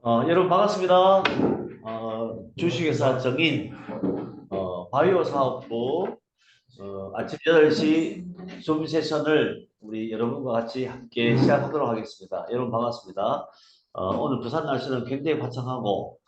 여러분 반갑습니다. 주식회사 정인 바이오 사업부 아침 8시 줌 세션을 우리 여러분과 같이 함께 시작하도록 하겠습니다. 여러분 반갑습니다. 오늘 부산 날씨는 굉장히 화창하고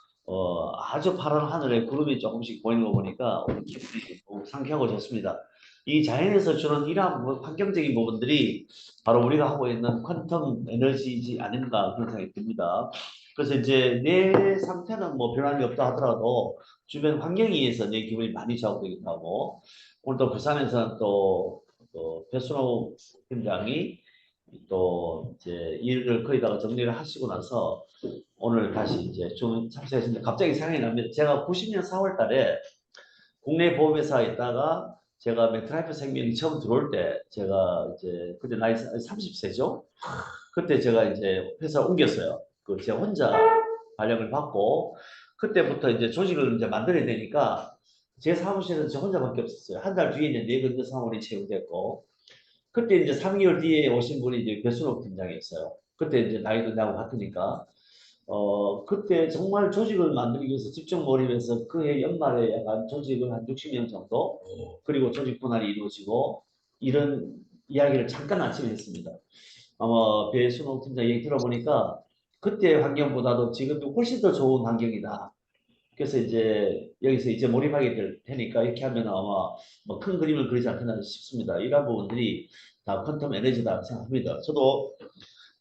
아주 파란 하늘에 구름이 조금씩 보이는 거 보니까 오늘 기분이 상쾌하고 좋습니다. 이 자연에서 주는 이러한 환경적인 부분들이 바로 우리가 하고 있는 퀀텀 에너지이지 아닌가 그런 생각이 듭니다. 그래서 이제 내 상태는 뭐 변함이 없다 하더라도 주변 환경에 의해서 내 기분이 많이 좌우되기도 하고 오늘 또 부산에서는 또 배순호 팀장이 또 이제 일을 거의 다 정리를 하시고 나서 오늘 다시 이제 좀 참석했는데 갑자기 생각이 납니다. 제가 90년 4월 달에 국내 보험회사에 있다가 제가 메트라이프 생명이 처음 들어올 때 제가 이제 그때 나이 30세죠. 그때 제가 이제 회사 옮겼어요. 그 제가 혼자 발령을 받고 그때부터 이제 조직을 이제 만들어야 되니까 제 사무실은 저 혼자밖에 없었어요. 한 달 뒤에 이제 내근도 사원이 채용됐고 그때 이제 3개월 뒤에 오신 분이 이제 배순옥 팀장이었어요. 그때 이제 나이도 나고 같으니까 그때 정말 조직을 만들기 위해서 집중 몰입해서 그해 연말에 약간 조직을 한 60명 정도 그리고 조직 분할이 이루어지고 이런 이야기를 잠깐 아침에 했습니다. 아마 배순옥 팀장 얘기 들어보니까 그때 환경보다도 지금도 훨씬 더 좋은 환경이다. 그래서 이제 여기서 이제 몰입하게 될 테니까 이렇게 하면 아마 뭐 큰 그림을 그리지 않겠나 싶습니다. 이런 부분들이 다 퀀텀 에너지다 생각합니다. 저도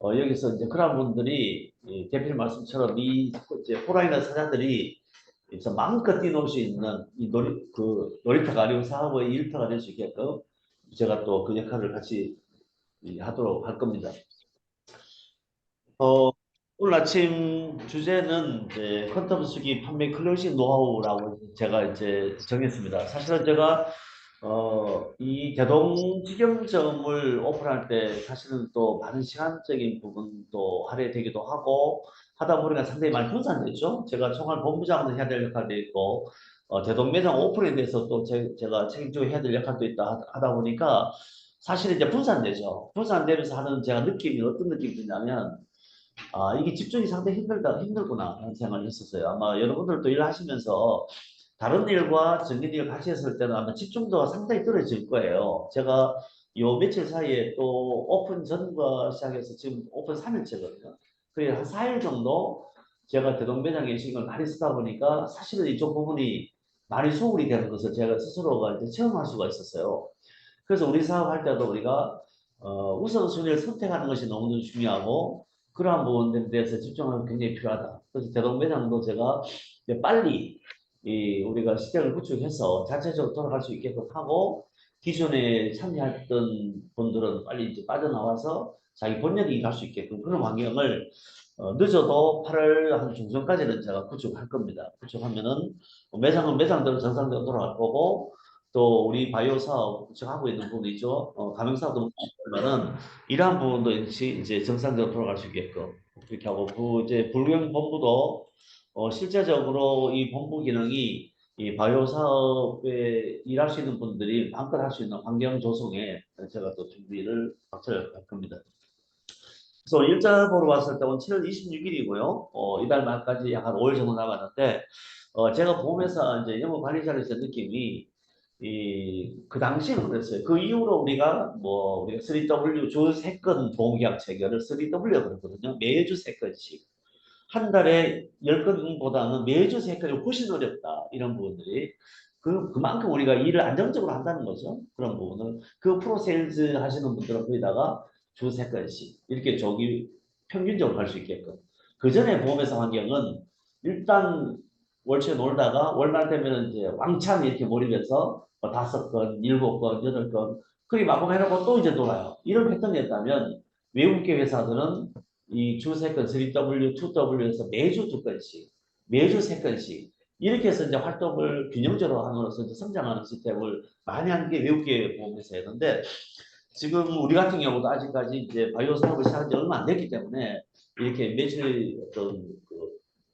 여기서 이제 그런 분들이 대표님 말씀처럼 이 이제 호랑이나 사자들이 그래서 마음껏 뛰놀 수 있는 이 놀이터가 아니고 사업의 일터가 될 수 있게끔 제가 또 그 역할을 같이 하도록 할 겁니다. 어, 오늘 아침 주제는 이제 퀀텀 수기 판매 클로징 노하우라고 제가 이제 정했습니다. 사실은 제가 이 대동직영점을 오픈할 때 사실은 또 많은 시간적인 부분도 할애되기도 하고 하다 보니까 상당히 많이 분산됐죠. 제가 총괄 본부장도 해야 될 역할도 있고 대동 매장 오픈에 대해서 또 제가 책임지고 해야 될 역할도 있다 하다 보니까 사실 이제 분산되죠. 분산되면서 하는 제가 느낌이 어떤 느낌이 드냐면 이게 집중이 상당히 힘들구나 하는 생각을 했었어요. 아마 여러분들도 일하시면서 다른 일과 정규 일 같이 했을 때는 아마 집중도가 상당히 떨어질 거예요. 제가 요 며칠 사이에 또 오픈 전과 시작해서 지금 오픈 3일째거든요. 그래서 한 4일 정도 제가 대동매장에 계신 걸 많이 쓰다 보니까 사실은 이쪽 부분이 많이 소홀이 되는 것을 제가 스스로가 이제 체험할 수가 있었어요. 그래서 우리 사업할 때도 우리가 우선순위를 선택하는 것이 너무 중요하고 그러한 부분들에 대해서 집중하는 게 굉장히 필요하다. 그래서 대동매장도 제가 이제 빨리 우리가 시장을 구축해서 자체적으로 돌아갈 수 있게끔 하고 기존에 참여했던 분들은 빨리 이제 빠져나와서 자기 본연의 일을 할 수 있게끔 그런 환경을 늦어도 8월 한 중순까지는 제가 구축할 겁니다. 구축하면은 매장은 매장대로 정상적으로 돌아갈 거고 또 우리 바이오 사업 지금 하고 있는 부분이죠. 가맹 사업도 있지만은 이러한 부분도 역시 이제 정상적으로 돌아갈 수 있게끔 그렇게 하고 그 이제 불경 본부도 실제적으로 이 본부 기능이 이 바이오 사업에 일할 수 있는 분들이 마음껏 할 수 있는 환경 조성에 제가 또 준비를 박차를 할 겁니다. 그래서 일자로 봤을 때 오늘 7월 26일이고요. 이달 말까지 약 한 5일 정도 남았는데 제가 보면서 이제 영업 관리자로서 느낌이 그 당시에는 그랬어요. 그 이후로 우리가 3W 주 3건 보험계약 체결을 3W 그러거든요. 매주 3건씩. 한 달에 10건보다는 매주 3건이 훨씬 어렵다. 이런 부분들이. 그만큼 우리가 일을 안정적으로 한다는 거죠. 그런 부분을. 그 프로세일즈 하시는 분들은 거기다가 주 3건씩 이렇게 조기 평균적으로 갈 수 있게끔. 그 전에 보험회사 환경은 일단 월초에 놀다가 월말 되면 이제 왕창 이렇게 몰입해서 5건, 7건, 8건 그게 마감해놓고 또 이제 놀아요. 이런 패턴이었다면 외국계 회사들은 이 주 3건 3W, 2W에서 매주 2건씩, 매주 3건씩 이렇게 해서 이제 활동을 균형적으로 함으로써 이제 성장하는 시스템을 많이 하는 게 외국계 보험회사였는데 지금 우리 같은 경우도 아직까지 이제 바이오 사업을 시작한 지 얼마 안 됐기 때문에 이렇게 매출 어떤 그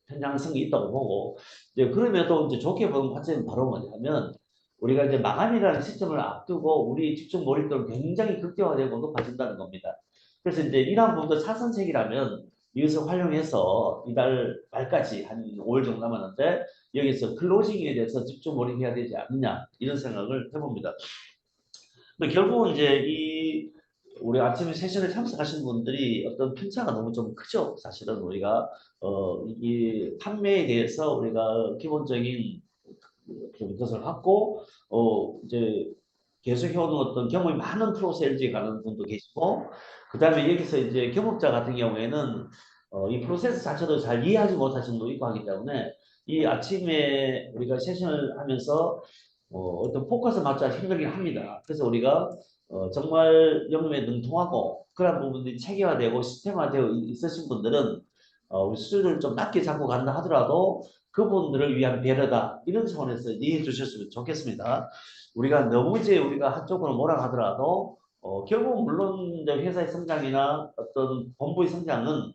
편향성이 있다고 보고 이제 그럼에도 이제 좋게 보는 관점은 바로 뭐냐면 우리가 이제 마감이라는 시점을 앞두고 우리 집중 몰입도는 굉장히 극대화되고 높아진다는 겁니다. 그래서 이제 이러한 부분도 차선책이라면 이것을 활용해서 이달 말까지 한 5일 정도 남았는데 여기서 클로징에 대해서 집중 몰입해야 되지 않느냐 이런 생각을 해봅니다. 근데 결국은 이제 이 우리 아침에 세션에 참석하신 분들이 어떤 편차가 너무 좀 크죠. 사실은 우리가 이 판매에 대해서 우리가 기본적인 좀 것을 갖고 이제 계속 해오는 어떤 경험이 많은 프로세일즈에 가는 분도 계시고 그다음에 여기서 이제 경험자 같은 경우에는 이 프로세스 자체도 잘 이해하지 못하시는 분도 있고 하기 때문에 이 아침에 우리가 세션을 하면서 어떤 포커스 맞춰야 힘들긴 합니다. 그래서 우리가 정말 영역에 능통하고 그런 부분들이 체계화되고 시스템화되어 있으신 분들은 우리 수준을 좀 낮게 잡고 간다 하더라도 그분들을 위한 배려다 이런 차원에서 이해해 주셨으면 좋겠습니다. 우리가 너무 이제 우리가 한쪽으로 몰아가더라도 결국 물론 이제 회사의 성장이나 어떤 본부의 성장은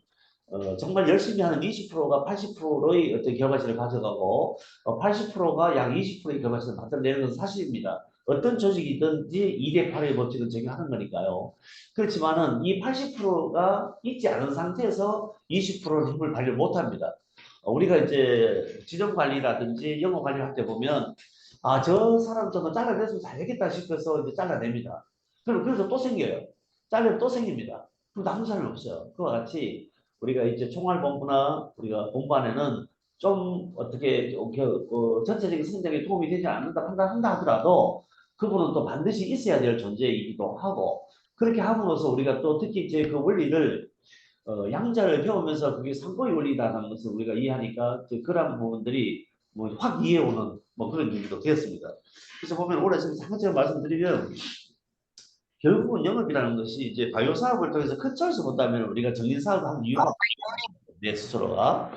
정말 열심히 하는 20%가 80%의 어떤 결과치를 가져가고 80%가 약 20%의 결과치를 만들어내는 것은 사실입니다. 어떤 조직이든지 2대 8의 법칙을 적용하는 거니까요. 그렇지만은 이 80%가 있지 않은 상태에서 20%는 힘을 발휘 못합니다. 우리가 이제 지정 관리라든지 영업 관리를 할 때 보면 아, 저 사람 저거 잘라냈으면 잘 되겠다 싶어서 이제 잘라냅니다. 그럼 그래서 또 생겨요. 잘라면 또 생깁니다. 그럼 남는 사람이 없어요. 그와 같이 우리가 이제 총알본부나 우리가 본반에는 좀 어떻게 전체적인 성장에 도움이 되지 않는다 판단한다 하더라도 그분은 또 반드시 있어야 될 존재이기도 하고 그렇게 함으로써 우리가 또 특히 이제 그 원리를 양자를 배우면서 그게 상보의 원리다라는 것을 우리가 이해하니까 그런 부분들이 뭐 확 이해오는 뭐 그런 얘기도 되었습니다. 그래서 보면 올해 상처를 말씀드리면 결국은 영업이라는 것이 이제 바이오 사업을 통해서 큰 차에서 본다면 우리가 정인 사업을 하는 이유가 내 스스로가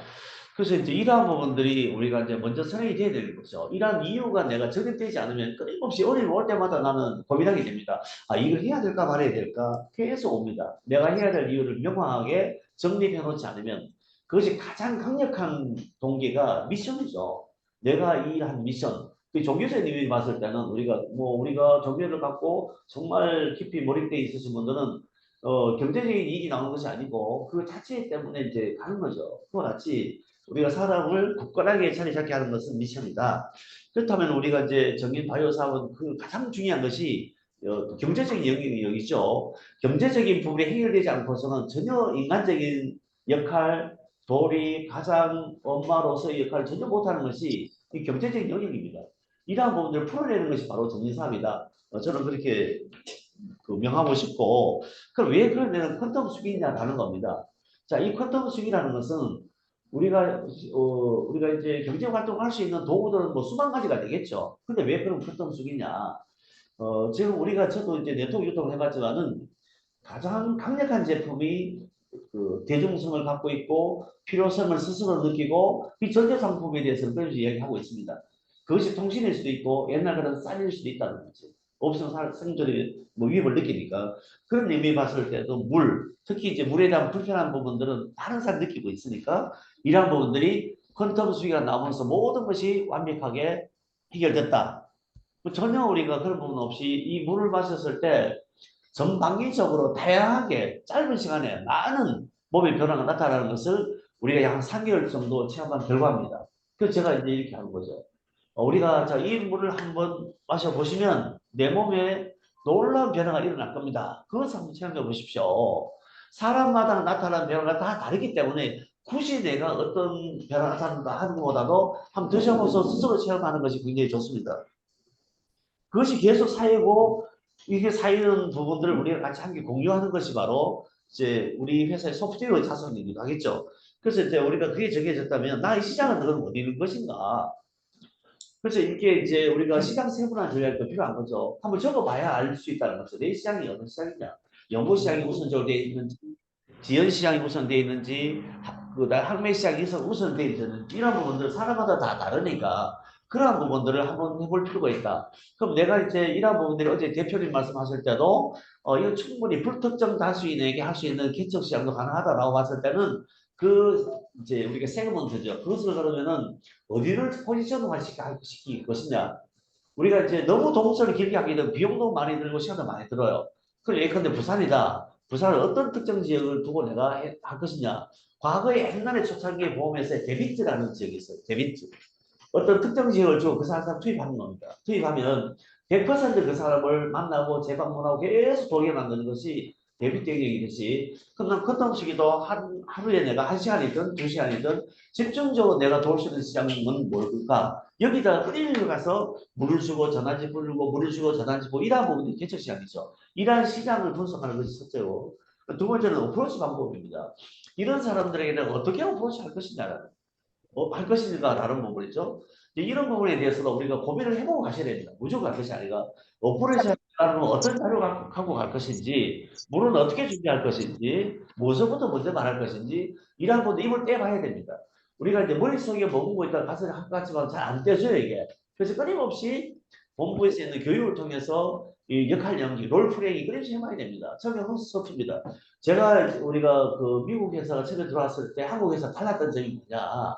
그래서 이제 이러한 부분들이 우리가 이제 먼저 설명이 돼야 되는 거죠. 이러한 이유가 내가 정립되지 않으면 끊임없이 어려움이 올 때마다 나는 고민하게 됩니다. 아, 이걸 해야 될까 말아야 될까? 계속 옵니다. 내가 해야 될 이유를 명확하게 정립해 놓지 않으면 그것이 가장 강력한 동기가 미션이죠. 내가 이 한 미션. 그 종교생님이 봤을 때는 우리가 종교를 갖고 정말 깊이 몰입되어 있으신 분들은 경제적인 이익이 나오는 것이 아니고 그 자체 때문에 이제 가는 거죠. 그와 같이 우리가 사람을 굳건하게 자리 잡게 하는 것은 미션이다. 그렇다면 우리가 이제 정인 바이오 사업은 그 가장 중요한 것이 경제적인 영역이죠. 경제적인 부분이 해결되지 않고서는 전혀 인간적인 역할, 도리, 가장 엄마로서의 역할을 전혀 못하는 것이 이 경제적인 영역입니다. 이러한 부분들을 풀어내는 것이 바로 정인 사업이다. 저는 그렇게 명하고 싶고 그럼 왜 그걸 내는 퀀텀 수기냐라는 겁니다. 자, 이 퀀텀 수기라는 것은 우리가 이제 경제 활동을 할 수 있는 도구들은 뭐 수만 가지가 되겠죠. 근데 왜 그런 퀀텀 수기냐? 지금 저도 이제 네트워크 유통을 해봤지만은 가장 강력한 제품이 그 대중성을 갖고 있고 필요성을 스스로 느끼고 이 전제 상품에 대해서는 그렇게 이야기하고 있습니다. 그것이 통신일 수도 있고 옛날 같은 쌀일 수도 있다는 거지. 없으면 생존이 뭐 위협을 느끼니까 그런 의미 봤을 때도 특히 이제 물에 대한 불편한 부분들은 다른 사람 느끼고 있으니까 이러한 부분들이 퀀텀 수위가 나오면서 모든 것이 완벽하게 해결됐다. 전혀 우리가 그런 부분 없이 이 물을 마셨을 때 전방위적으로 다양하게 짧은 시간에 많은 몸의 변화가 나타나는 것을 우리가 약 3개월 정도 체험한 결과입니다. 그래서 제가 이제 이렇게 하는 거죠. 우리가 이 물을 한번 마셔보시면 내 몸에 놀라운 변화가 일어날 겁니다. 그것을 한번 체험해 보십시오. 사람마다 나타나는 변화가 다 다르기 때문에 굳이 내가 어떤 변화가 나타난다 하는 것보다도 한번 드셔보서 스스로 체험하는 것이 굉장히 좋습니다. 그것이 계속 쌓이고 이게 쌓이는 부분들을 우리가 같이 함께 공유하는 것이 바로 이제 우리 회사의 소프트웨어 자산이기도 하겠죠. 그래서 이제 우리가 그게 정해졌다면 나 이 시장은 그럼 어디 있는 것인가? 그래서 이렇게 이제 우리가 시장 세분화 전략도 필요한 거죠. 한번 적어봐야 알 수 있다는 거죠. 내 시장이 어느 시장이냐? 연구 시장이 우선적으로 되어 있는지, 지연 시장이 우선되어 있는지, 그다음 항매 시장이 우선되어 있는지 이런 부분들 사람마다 다 다르니까 그러한 부분들을 한번 해볼 필요가 있다. 그럼 내가 이제 이러한 부분들이 어제 대표님 말씀하실 때도 이거 충분히 불특정 다수인에게 할 수 있는 개척 시장도 가능하다라고 봤을 때는 그 이제 우리가 세그먼트죠. 그것을 그러면은 어디를 포지션화 시킬 것이냐. 우리가 이제 너무 동선을 길게 하게 되면 비용도 많이 들고 시간도 많이 들어요. 그럼 예컨대 부산이다. 부산을 어떤 특정 지역을 두고 내가 할 것이냐. 과거에 옛날에 초창기에 보험에서 데비트라는 지역이 있어요. 데비트. 어떤 특정 지역을 주고 그 사람 투입하는 겁니다. 투입하면 100%그 사람을 만나고 재방문하고 계속 돌게 만드는 것이 데뷔 경영이듯이 그럼 컨텀 시기도 하루에 내가 1시간이든 2시간이든 집중적으로 내가 돌 수 있는 시장은 뭘까? 여기다 끌려 가서 물을 주고 전환지 부르고 물을 주고 전환지 부르고 이러한 부분이 개척 시장이죠. 이러한 시장을 분석하는 것이 첫째고 두 번째는 어프로치 방법입니다. 이런 사람들에게는 어떻게 어프로치 할 것이냐라는 할 것인가라는 부분이죠. 이런 부분에 대해서도 우리가 고민을 해보고 가셔야 됩니다. 무조건 갈 것이 아니라 오퍼레이션을 어떤 자료를 갖고 갈 것인지, 물은 어떻게 준비할 것인지, 무엇부터 먼저 말할 것인지 이러한 부분도 입을 떼봐야 됩니다. 우리가 이제 머릿속에 머금고 있다가 가서 할 것 같지만 잘 안 떼져요 이게. 그래서 끊임없이 본부에서 있는 교육을 통해서 이 역할 연기, 롤플레잉이 끊임없이 해봐야 됩니다. 처음에 헛스톱입니다. 제가 우리가 그 미국 회사가 처음에 들어왔을 때 한국 회사 달랐던 점이 뭐냐?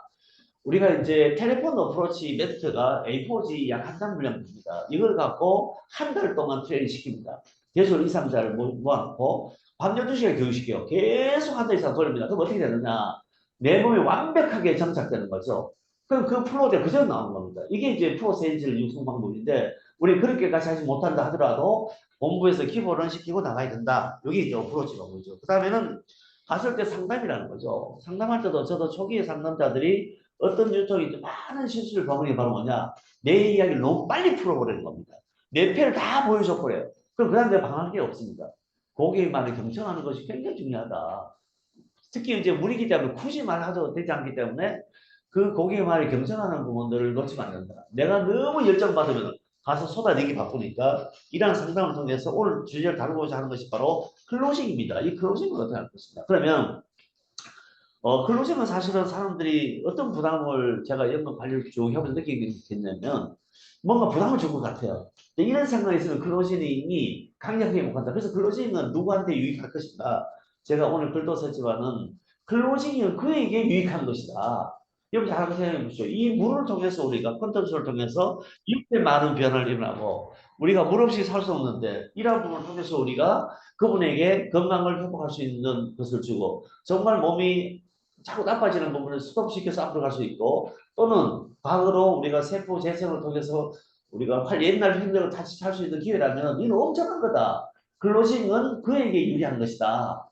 우리가 이제 텔레폰 어프로치 매트가 A4G 약 한 단 분량입니다. 이걸 갖고 한 달 동안 트레이닝 시킵니다. 대졸 2, 3자를 모아놓고 밤 12시간 교육시켜요. 계속 한 달 이상 돌립니다. 그럼 어떻게 되느냐? 내 몸에 완벽하게 정착되는 거죠. 그럼 그 프로데 그저 나오는 겁니다. 이게 이제 프로 세일즈를 육성 방법인데 우리 그렇게까지 하지 못한다 하더라도 본부에서 기본은 시키고 나가야 된다. 이게 이제 어프로치 방법이죠. 그 다음에는 갔을 때 상담이라는 거죠. 상담할 때도 저도 초기에 상담자들이 어떤 유통이 많은 실수를 범하는 게 바로 뭐냐? 내 이야기를 너무 빨리 풀어버리는 겁니다. 내 패를 다 보여줘버려요. 그럼 그 다음 내 방할 게 없습니다. 고객만을 경청하는 것이 굉장히 중요하다. 특히 이제 무리기 때문에 굳이 말하도 되지 않기 때문에 그 고객의 말을 경청하는 부분들을 놓치면 안 된다. 내가 너무 열정받으면 가서 쏟아내기 바쁘니까 이러한 상담을 통해서 오늘 주제를 다루고자 하는 것이 바로 클로징입니다. 이 클로징을 어떻게 할 것인가. 그러면 클로징은 사실은 사람들이 어떤 부담을 제가 연금 관리를 쭉 해보면서 느끼겠냐면 뭔가 부담을 줄 것 같아요. 이런 생각이 있으면 클로징이 강력하게 못 간다. 그래서 클로징은 누구한테 유익할 것인가? 제가 오늘 글도 썼지만은 클로징은 그에게 유익한 것이다. 여러분 잘 생각해 보십시오. 이 물을 통해서 우리가 컨텐츠를 통해서 이렇게 많은 변화를 일어나고 우리가 물 없이 살 수 없는데 이러한 부분을 통해서 우리가 그분에게 건강을 회복할 수 있는 것을 주고 정말 몸이 자꾸 나빠지는 부분을 스톱시켜서 앞으로 갈 수 있고 또는 과거로 우리가 세포 재생을 통해서 우리가 옛날 힘들고 다시 살 수 있는 기회라면 이건 엄청난 거다. 클로징은 그에게 유리한 것이다.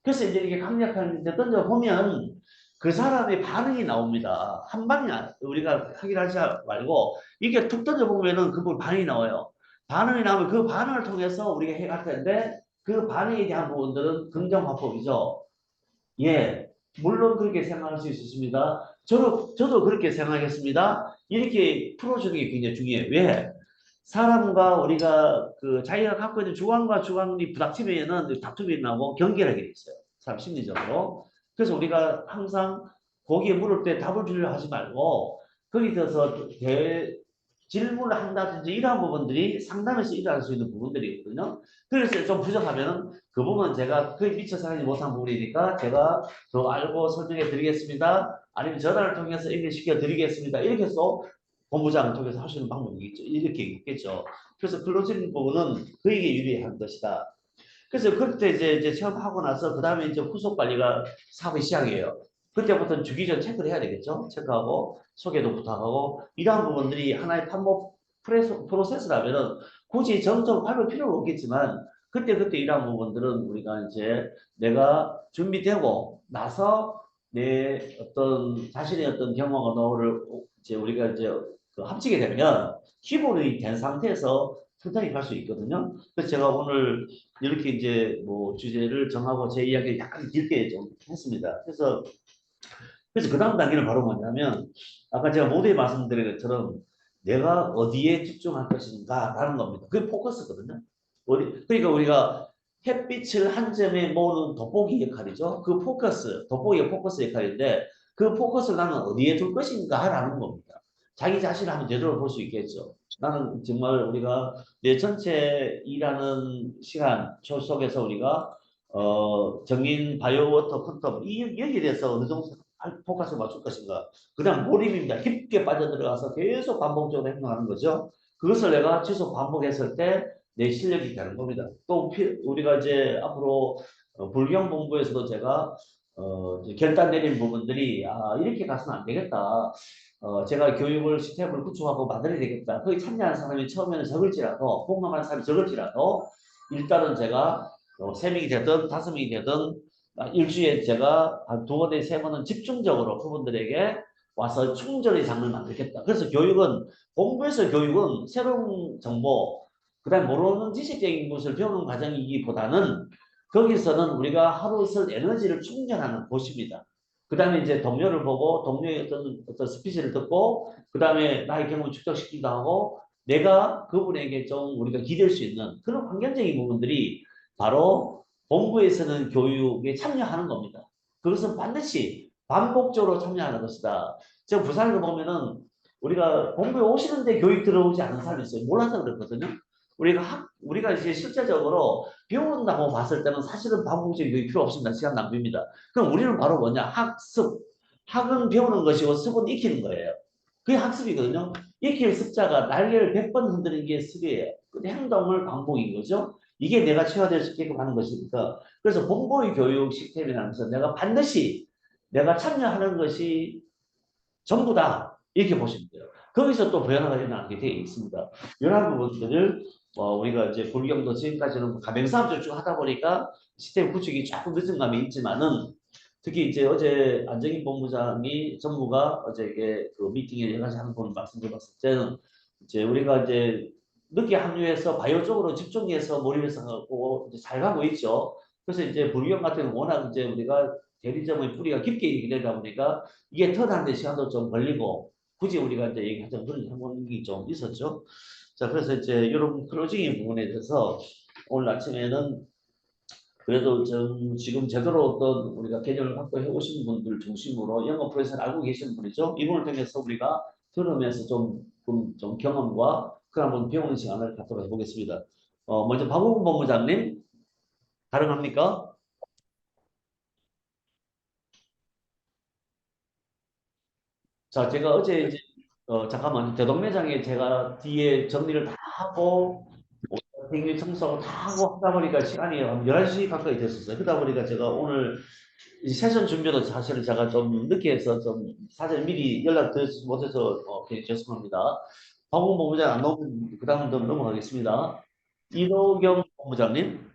그래서 이제 이렇게 강력한 이제 던져보면 그 사람의 반응이 나옵니다. 한 방이 우리가 확인하지 말고 이게 툭 던져보면은 그 반응이 나와요. 반응이 나오면 그 반응을 통해서 우리가 해갈 텐데 그 반응에 대한 부분들은 긍정화법이죠. 예, 물론 그렇게 생각할 수 있습니다. 저도 그렇게 생각했습니다. 이렇게 풀어주는 게 굉장히 중요해요. 왜? 사람과 우리가 그 자기가 갖고 있는 주관과 주관이 부닥치면은 다툼이 나고 경계하게 돼 있어요. 사람 심리적으로. 그래서 우리가 항상 고기에 물을 때 답을 주려 하지 말고 거기 들어서 질문을 한다든지 이러한 부분들이 상담에서 일어날 수 있는 부분들이 있거든요. 그래서 좀 부족하면 그 부분은 제가 거의 미처 생각하지 못한 부분이니까 제가 더 알고 설명해 드리겠습니다. 아니면 전화를 통해서 연결시켜 드리겠습니다. 이렇게 해서 본부장을 통해서 할 수 있는 방법이 있죠. 이렇게 있겠죠. 그래서 클로징 부분은 그에게 유리한 것이다. 그래서 그때 이제 처음 하고 나서 그 다음에 이제 후속 관리가 사업의 시작이에요. 그때부터는 주기적으로 체크를 해야 되겠죠. 체크하고 소개도 부탁하고 이러한 부분들이 하나의 판목 프로세스라면은 굳이 정적으로 밟을 필요는 없겠지만 그때 이러한 부분들은 우리가 이제 내가 준비되고 나서 내 어떤 자신의 어떤 경험과 노후를 이제 우리가 이제 그 합치게 되면 기본이 된 상태에서 천천히 갈 수 있거든요. 그래서 제가 오늘 이렇게 이제 뭐 주제를 정하고 제 이야기를 약간 길게 좀 했습니다. 그래서 그 다음 단계는 바로 뭐냐면 아까 제가 모두에 말씀드린 것처럼 내가 어디에 집중할 것인가라는 겁니다. 그게 포커스거든요. 그러니까 우리가 햇빛을 한 점에 모으는 돋보기 역할이죠. 그 포커스, 돋보기가 포커스 역할인데 그 포커스를 나는 어디에 둘 것인가라는 겁니다. 자기 자신을 한번 제대로 볼 수 있겠죠. 나는 정말 우리가 내 전체 일하는 시간 속에서 우리가 정인 바이오 워터 컨텀 여기에 대해서 어느 정도 포커스를 맞출 것인가. 그다음 몰입입니다. 깊게 빠져들어가서 계속 반복적으로 행동하는 거죠. 그것을 내가 지속 반복했을 때 내 실력이 되는 겁니다. 또 우리가 이제 앞으로 불경 본부에서도 제가 결단 내린 부분들이 이렇게 가서는 안 되겠다. 제가 교육을 시스템을 구축하고 만들어야 되겠다. 거기 참여하는 사람이 처음에는 적을지라도 공감하는 사람이 적을지라도 일단은 제가 3명이 되든 5명이 되든 일주일에 제가 한 2번, 3번은 집중적으로 그분들에게 와서 충전의 장을 만들겠다. 그래서 교육은 본부에서 교육은 새로운 정보 그다음 모르는 지식적인 것을 배우는 과정이기보다는 거기서는 우리가 하루 쓸 에너지를 충전하는 곳입니다. 그 다음에 이제 동료를 보고 동료의 어떤 스피치를 듣고 그 다음에 나의 경험을 축적시키기도 하고 내가 그분에게 좀 우리가 기댈 수 있는 그런 환경적인 부분들이 바로 본부에서는 교육에 참여하는 겁니다. 그것은 반드시 반복적으로 참여하는 것이다. 제가 부산을 보면은 우리가 본부에 오시는데 교육 들어오지 않은 사람이 있어요. 몰라서 그렇거든요. 우리가 이제 실제적으로 배운다고 봤을 때는 사실은 반복적인 교육이 필요 없습니다. 시간 낭비입니다. 그럼 우리는 바로 뭐냐? 학습. 학은 배우는 것이고 습은 익히는 거예요. 그게 학습이거든요. 익힐 습자가 날개를 100번 흔드는 게 습이에요. 근데 행동을 반복인 거죠. 이게 내가 체화될 수 있게끔 하는 것이니까. 그래서 본보의 교육 시스템이라는 것은 내가 반드시 내가 참여하는 것이 전부다. 이렇게 보시면 돼요. 거기서 또 변화가 일어나게 되어 있습니다. 이러한 부분들을 우리가 이제 불경도 지금까지는 가맹사업을 쭉 하다 보니까 시스템 구축이 조금 늦은 감이 있지만은 특히 이제 어제 안정인 본부장이 전무가 어제 이게 그 미팅에 여러 가지 하는 부분 말씀드렸을 때는 이제 우리가 이제 늦게 합류해서 바이오 쪽으로 집중해서 몰입해서 하고 이제 잘 가고 있죠. 그래서 이제 불경 같은 경우는 워낙 이제 우리가 대리점의 뿌리가 깊게 되다 보니까 이게 터나는데 시간도 좀 걸리고 굳이 우리가 이제 얘기하자면 그런 상황이 좀 있었죠. 자, 그래서 이제 이런 클로징의 부분에 대해서 오늘 아침에는 그래도 좀 지금 제대로 어떤 우리가 개념을 갖고 해오신 분들 중심으로 영어 프로세스를 알고 계시는 분이죠. 이분을 통해서 우리가 들으면서 좀 경험과 그 한번 배우는 시간을 갖도록 해보겠습니다. 먼저 박우근 본부장님 가능합니까? 자, 제가 어제 이제 잠깐만 대동매장에 제가 뒤에 정리를 다 하고 생일 청소하고 다 하고 하다 보니까 시간이 한 11시 가까이 됐었어요. 그러다 보니까 제가 오늘 이 세션 준비도 사실은 제가 좀 늦게 해서 좀 사전 미리 연락드리지 못해서 굉장히 죄송합니다. 박홍 본부장 안 나오면 그 다음 넘어가겠습니다. 이도경 본부장님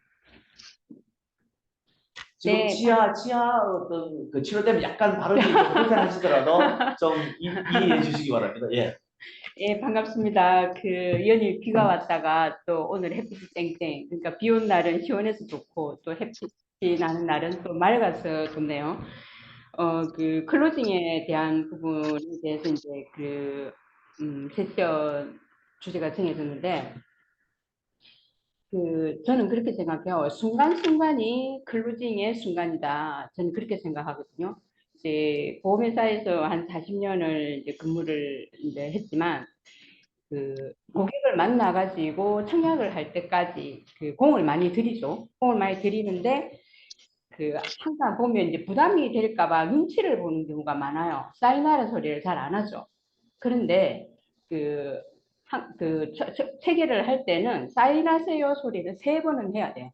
지금 네, 치아 어떤 그 치료되면 약간 발음이 좀 불편하시더라도 좀 이해해 주시기 바랍니다. 예. 예, 반갑습니다. 연일 비가 왔다가 또 오늘 햇빛이 땡땡. 그러니까 비 온 날은 시원해서 좋고 또 햇빛이 나는 날은 또 맑아서 좋네요. 클로징에 대한 부분에 대해서 이제 세션 주제가 정해졌는데 저는 그렇게 생각해요. 순간순간이 클로징의 순간이다. 저는 그렇게 생각하거든요. 이제 보험회사에서 한 40년을 이제 근무를 이제 했지만 고객을 만나가지고 청약을 할 때까지 공을 많이 들이죠. 공을 많이 들이는데 항상 보면 이제 부담이 될까봐 눈치를 보는 경우가 많아요. 사인하라 소리를 잘 안 하죠. 그런데 그, 체결을 할 때는 사인하세요 소리를 3번은 해야 돼요.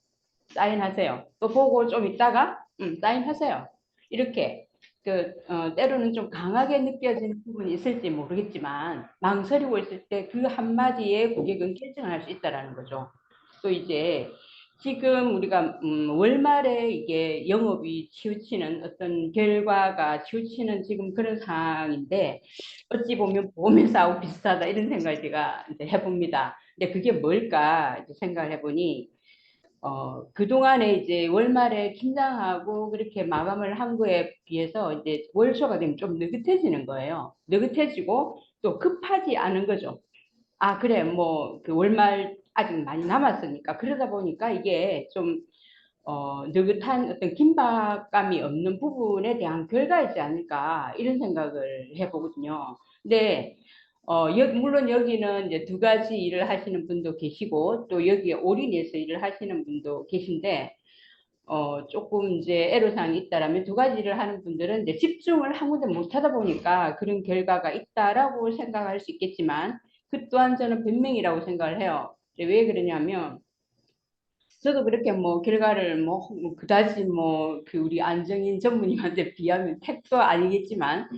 사인하세요. 또 보고 좀 있다가 사인하세요. 이렇게 때로는 좀 강하게 느껴지는 부분이 있을지 모르겠지만 망설이고 있을 때 그 한마디에 고객은 결정을 할 수 있다라는 거죠. 또 이제 지금 우리가 월말에 이게 영업이 치우치는 어떤 결과가 치우치는 지금 그런 상황인데 어찌 보면 보험회사하고 비슷하다 이런 생각을 제가 이제 해봅니다. 근데 그게 뭘까 이제 생각을 해보니 그동안에 이제 월말에 김장하고 그렇게 마감을 한 거에 비해서 이제 월초가 되면 좀 느긋해지는 거예요. 느긋해지고 또 급하지 않은 거죠. 아, 그래, 뭐, 월말 아직 많이 남았으니까. 그러다 보니까 이게 좀, 느긋한 어떤 긴박감이 없는 부분에 대한 결과이지 않을까, 이런 생각을 해보거든요. 근데, 물론 여기는 이제 2가지 일을 하시는 분도 계시고, 또 여기에 올인해서 일을 하시는 분도 계신데, 조금 이제 애로사항이 있다라면 2가지 일을 하는 분들은 이제 집중을 한 군데 못 하다 보니까 그런 결과가 있다라고 생각할 수 있겠지만, 그 또한 저는 변명이라고 생각을 해요. 왜 그러냐면 저도 그렇게 뭐 결과를 뭐 그다지 뭐 그 우리 안정인 전무님한테 비하면 택도 아니겠지만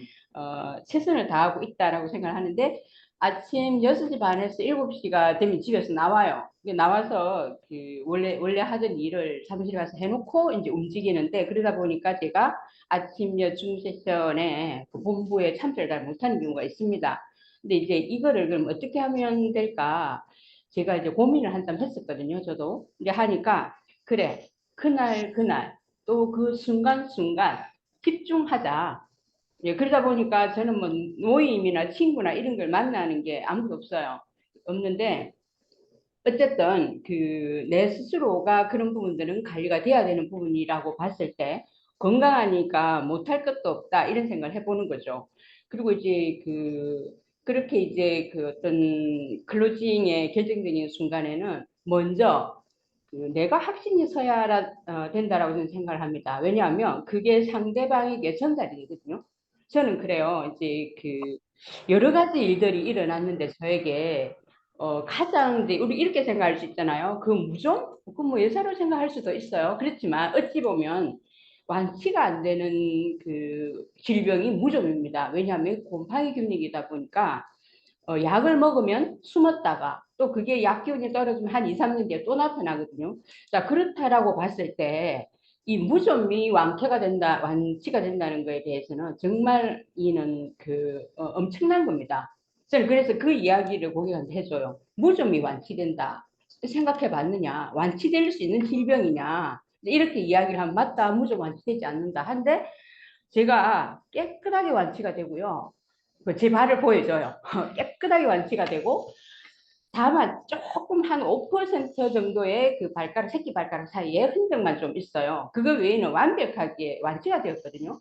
최선을 다하고 있다라고 생각을 하는데 아침 6시 반에서 7시가 되면 집에서 나와요. 나와서 그 원래 하던 일을 사무실에 가서 해놓고 이제 움직이는데 그러다 보니까 제가 아침 중 세션에 그 본부에 참석을 잘 못하는 경우가 있습니다. 근데 이제 이거를 그럼 어떻게 하면 될까? 제가 이제 고민을 한참 했었거든요. 저도 이제 하니까 그래 그날 그날 또 그 순간순간 집중하자. 예, 그러다 보니까 저는 뭐 모임이나 친구나 이런 걸 만나는 게 아무도 없어요. 없는데 어쨌든 그 내 스스로가 그런 부분들은 관리가 돼야 되는 부분이라고 봤을 때 건강하니까 못할 것도 없다 이런 생각을 해보는 거죠. 그리고 이제 그렇게 이제 그 어떤 클로징의 결정적인 순간에는 먼저 그 내가 확신이 서야 된다라고 저는 생각을 합니다. 왜냐하면 그게 상대방에게 전달이 되거든요. 저는 그래요. 이제 그 여러 가지 일들이 일어났는데 저에게 가장 이제 우리 이렇게 생각할 수 있잖아요. 그 무좀? 그 뭐 예사로 생각할 수도 있어요. 그렇지만 어찌 보면 완치가 안 되는 그 질병이 무좀입니다. 왜냐하면 곰팡이균이다 보니까 약을 먹으면 숨었다가 또 그게 약 기운이 떨어지면 한 2, 3년 뒤에 또 나타나거든요. 자, 그렇다라고 봤을 때 이 무좀이 완쾌가 된다, 완치가 된다는 거에 대해서는 정말 이는 엄청난 겁니다. 저는 그래서 그 이야기를 고객한테 해줘요. 무좀이 완치된다. 생각해 봤느냐? 완치될 수 있는 질병이냐? 이렇게 이야기를 하면 맞다. 무좀 완치되지 않는다. 한데 제가 깨끗하게 완치가 되고요. 제 발을 보여줘요. 깨끗하게 완치가 되고 다만 조금 한 5% 정도의 그 발가락, 새끼 발가락 사이에 흔적만 좀 있어요. 그거 외에는 완벽하게 완치가 되었거든요.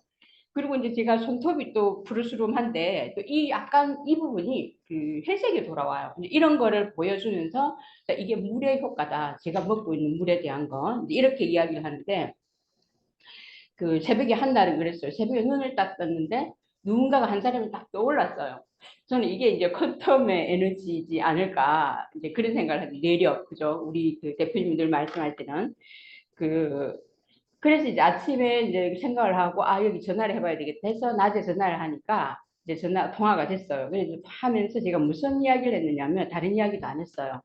그리고 이제 제가 손톱이 또 푸르스름한데 또 이 약간 이 부분이 그 회색이 돌아와요. 이런 거를 보여주면서 이게 물의 효과다. 제가 먹고 있는 물에 대한 건 이렇게 이야기를 하는데 그 새벽에 한 날은 그랬어요. 새벽에 눈을 딱 떴는데 누군가가 한 사람이 딱 떠올랐어요. 저는 이게 이제 퀀텀의 에너지지 않을까 이제 그런 생각을 하는 내력 그죠? 우리 그 대표님들 말씀할 때는 그 그래서 이제 아침에 이제 생각을 하고 아 여기 전화를 해봐야 되겠다 해서 낮에 전화를 하니까 이제 전화 통화가 됐어요. 그래서 하면서 제가 무슨 이야기를 했느냐면 다른 이야기도 안 했어요.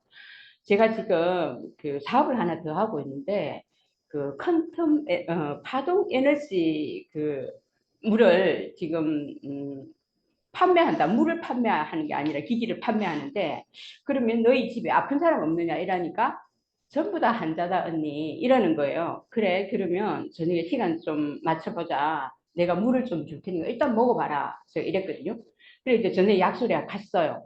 제가 지금 그 사업을 하나 더 하고 있는데 그 퀀텀 파동 에너지 그 물을 지금 판매한다. 물을 판매하는 게 아니라 기기를 판매하는데 그러면 너희 집에 아픈 사람 없느냐 이러니까 전부 다 환자다 언니 이러는 거예요. 그래 그러면 저녁에 시간 좀 맞춰보자. 내가 물을 좀 줄 테니까 일단 먹어봐라. 제가 이랬거든요. 그래 이제 전에 약속에 갔어요.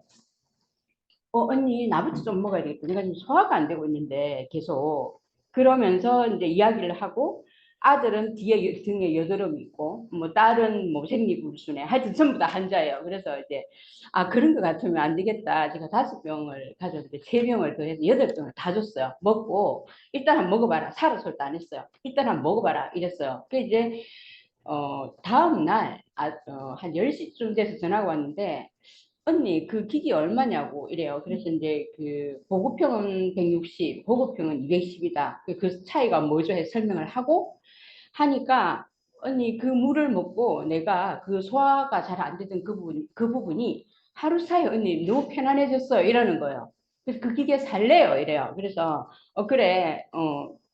언니, 나부터 좀 먹어야 되겠다. 내가 지금 소화가 안 되고 있는데, 계속. 그러면서 이제 이야기를 하고, 아들은 뒤에 등에 여드름이 있고, 뭐, 딸은 뭐 생리불순에, 하여튼 전부 다 환자예요. 그래서 이제, 아, 그런 거 같으면 안 되겠다. 제가 5병을 가졌는데, 3병을 더 해서 8병을 다 줬어요. 먹고, 일단 한번 먹어봐라. 살아 솔도 안 했어요. 일단 한번 먹어봐라. 이랬어요. 그 이제, 다음 날, 한 10시쯤 돼서 전화가 왔는데, 언니 그 기기 얼마냐고 이래요. 그래서 이제 그 보급형은 160, 보급형은 210이다. 그 차이가 뭐죠? 해서 설명을 하고 하니까 언니 그 물을 먹고 내가 그 소화가 잘 안 되던 그 부분이 하루 사이에 언니 너무 편안해졌어요. 이러는 거예요. 그래서 그 기계 살래요. 이래요. 그래서 그래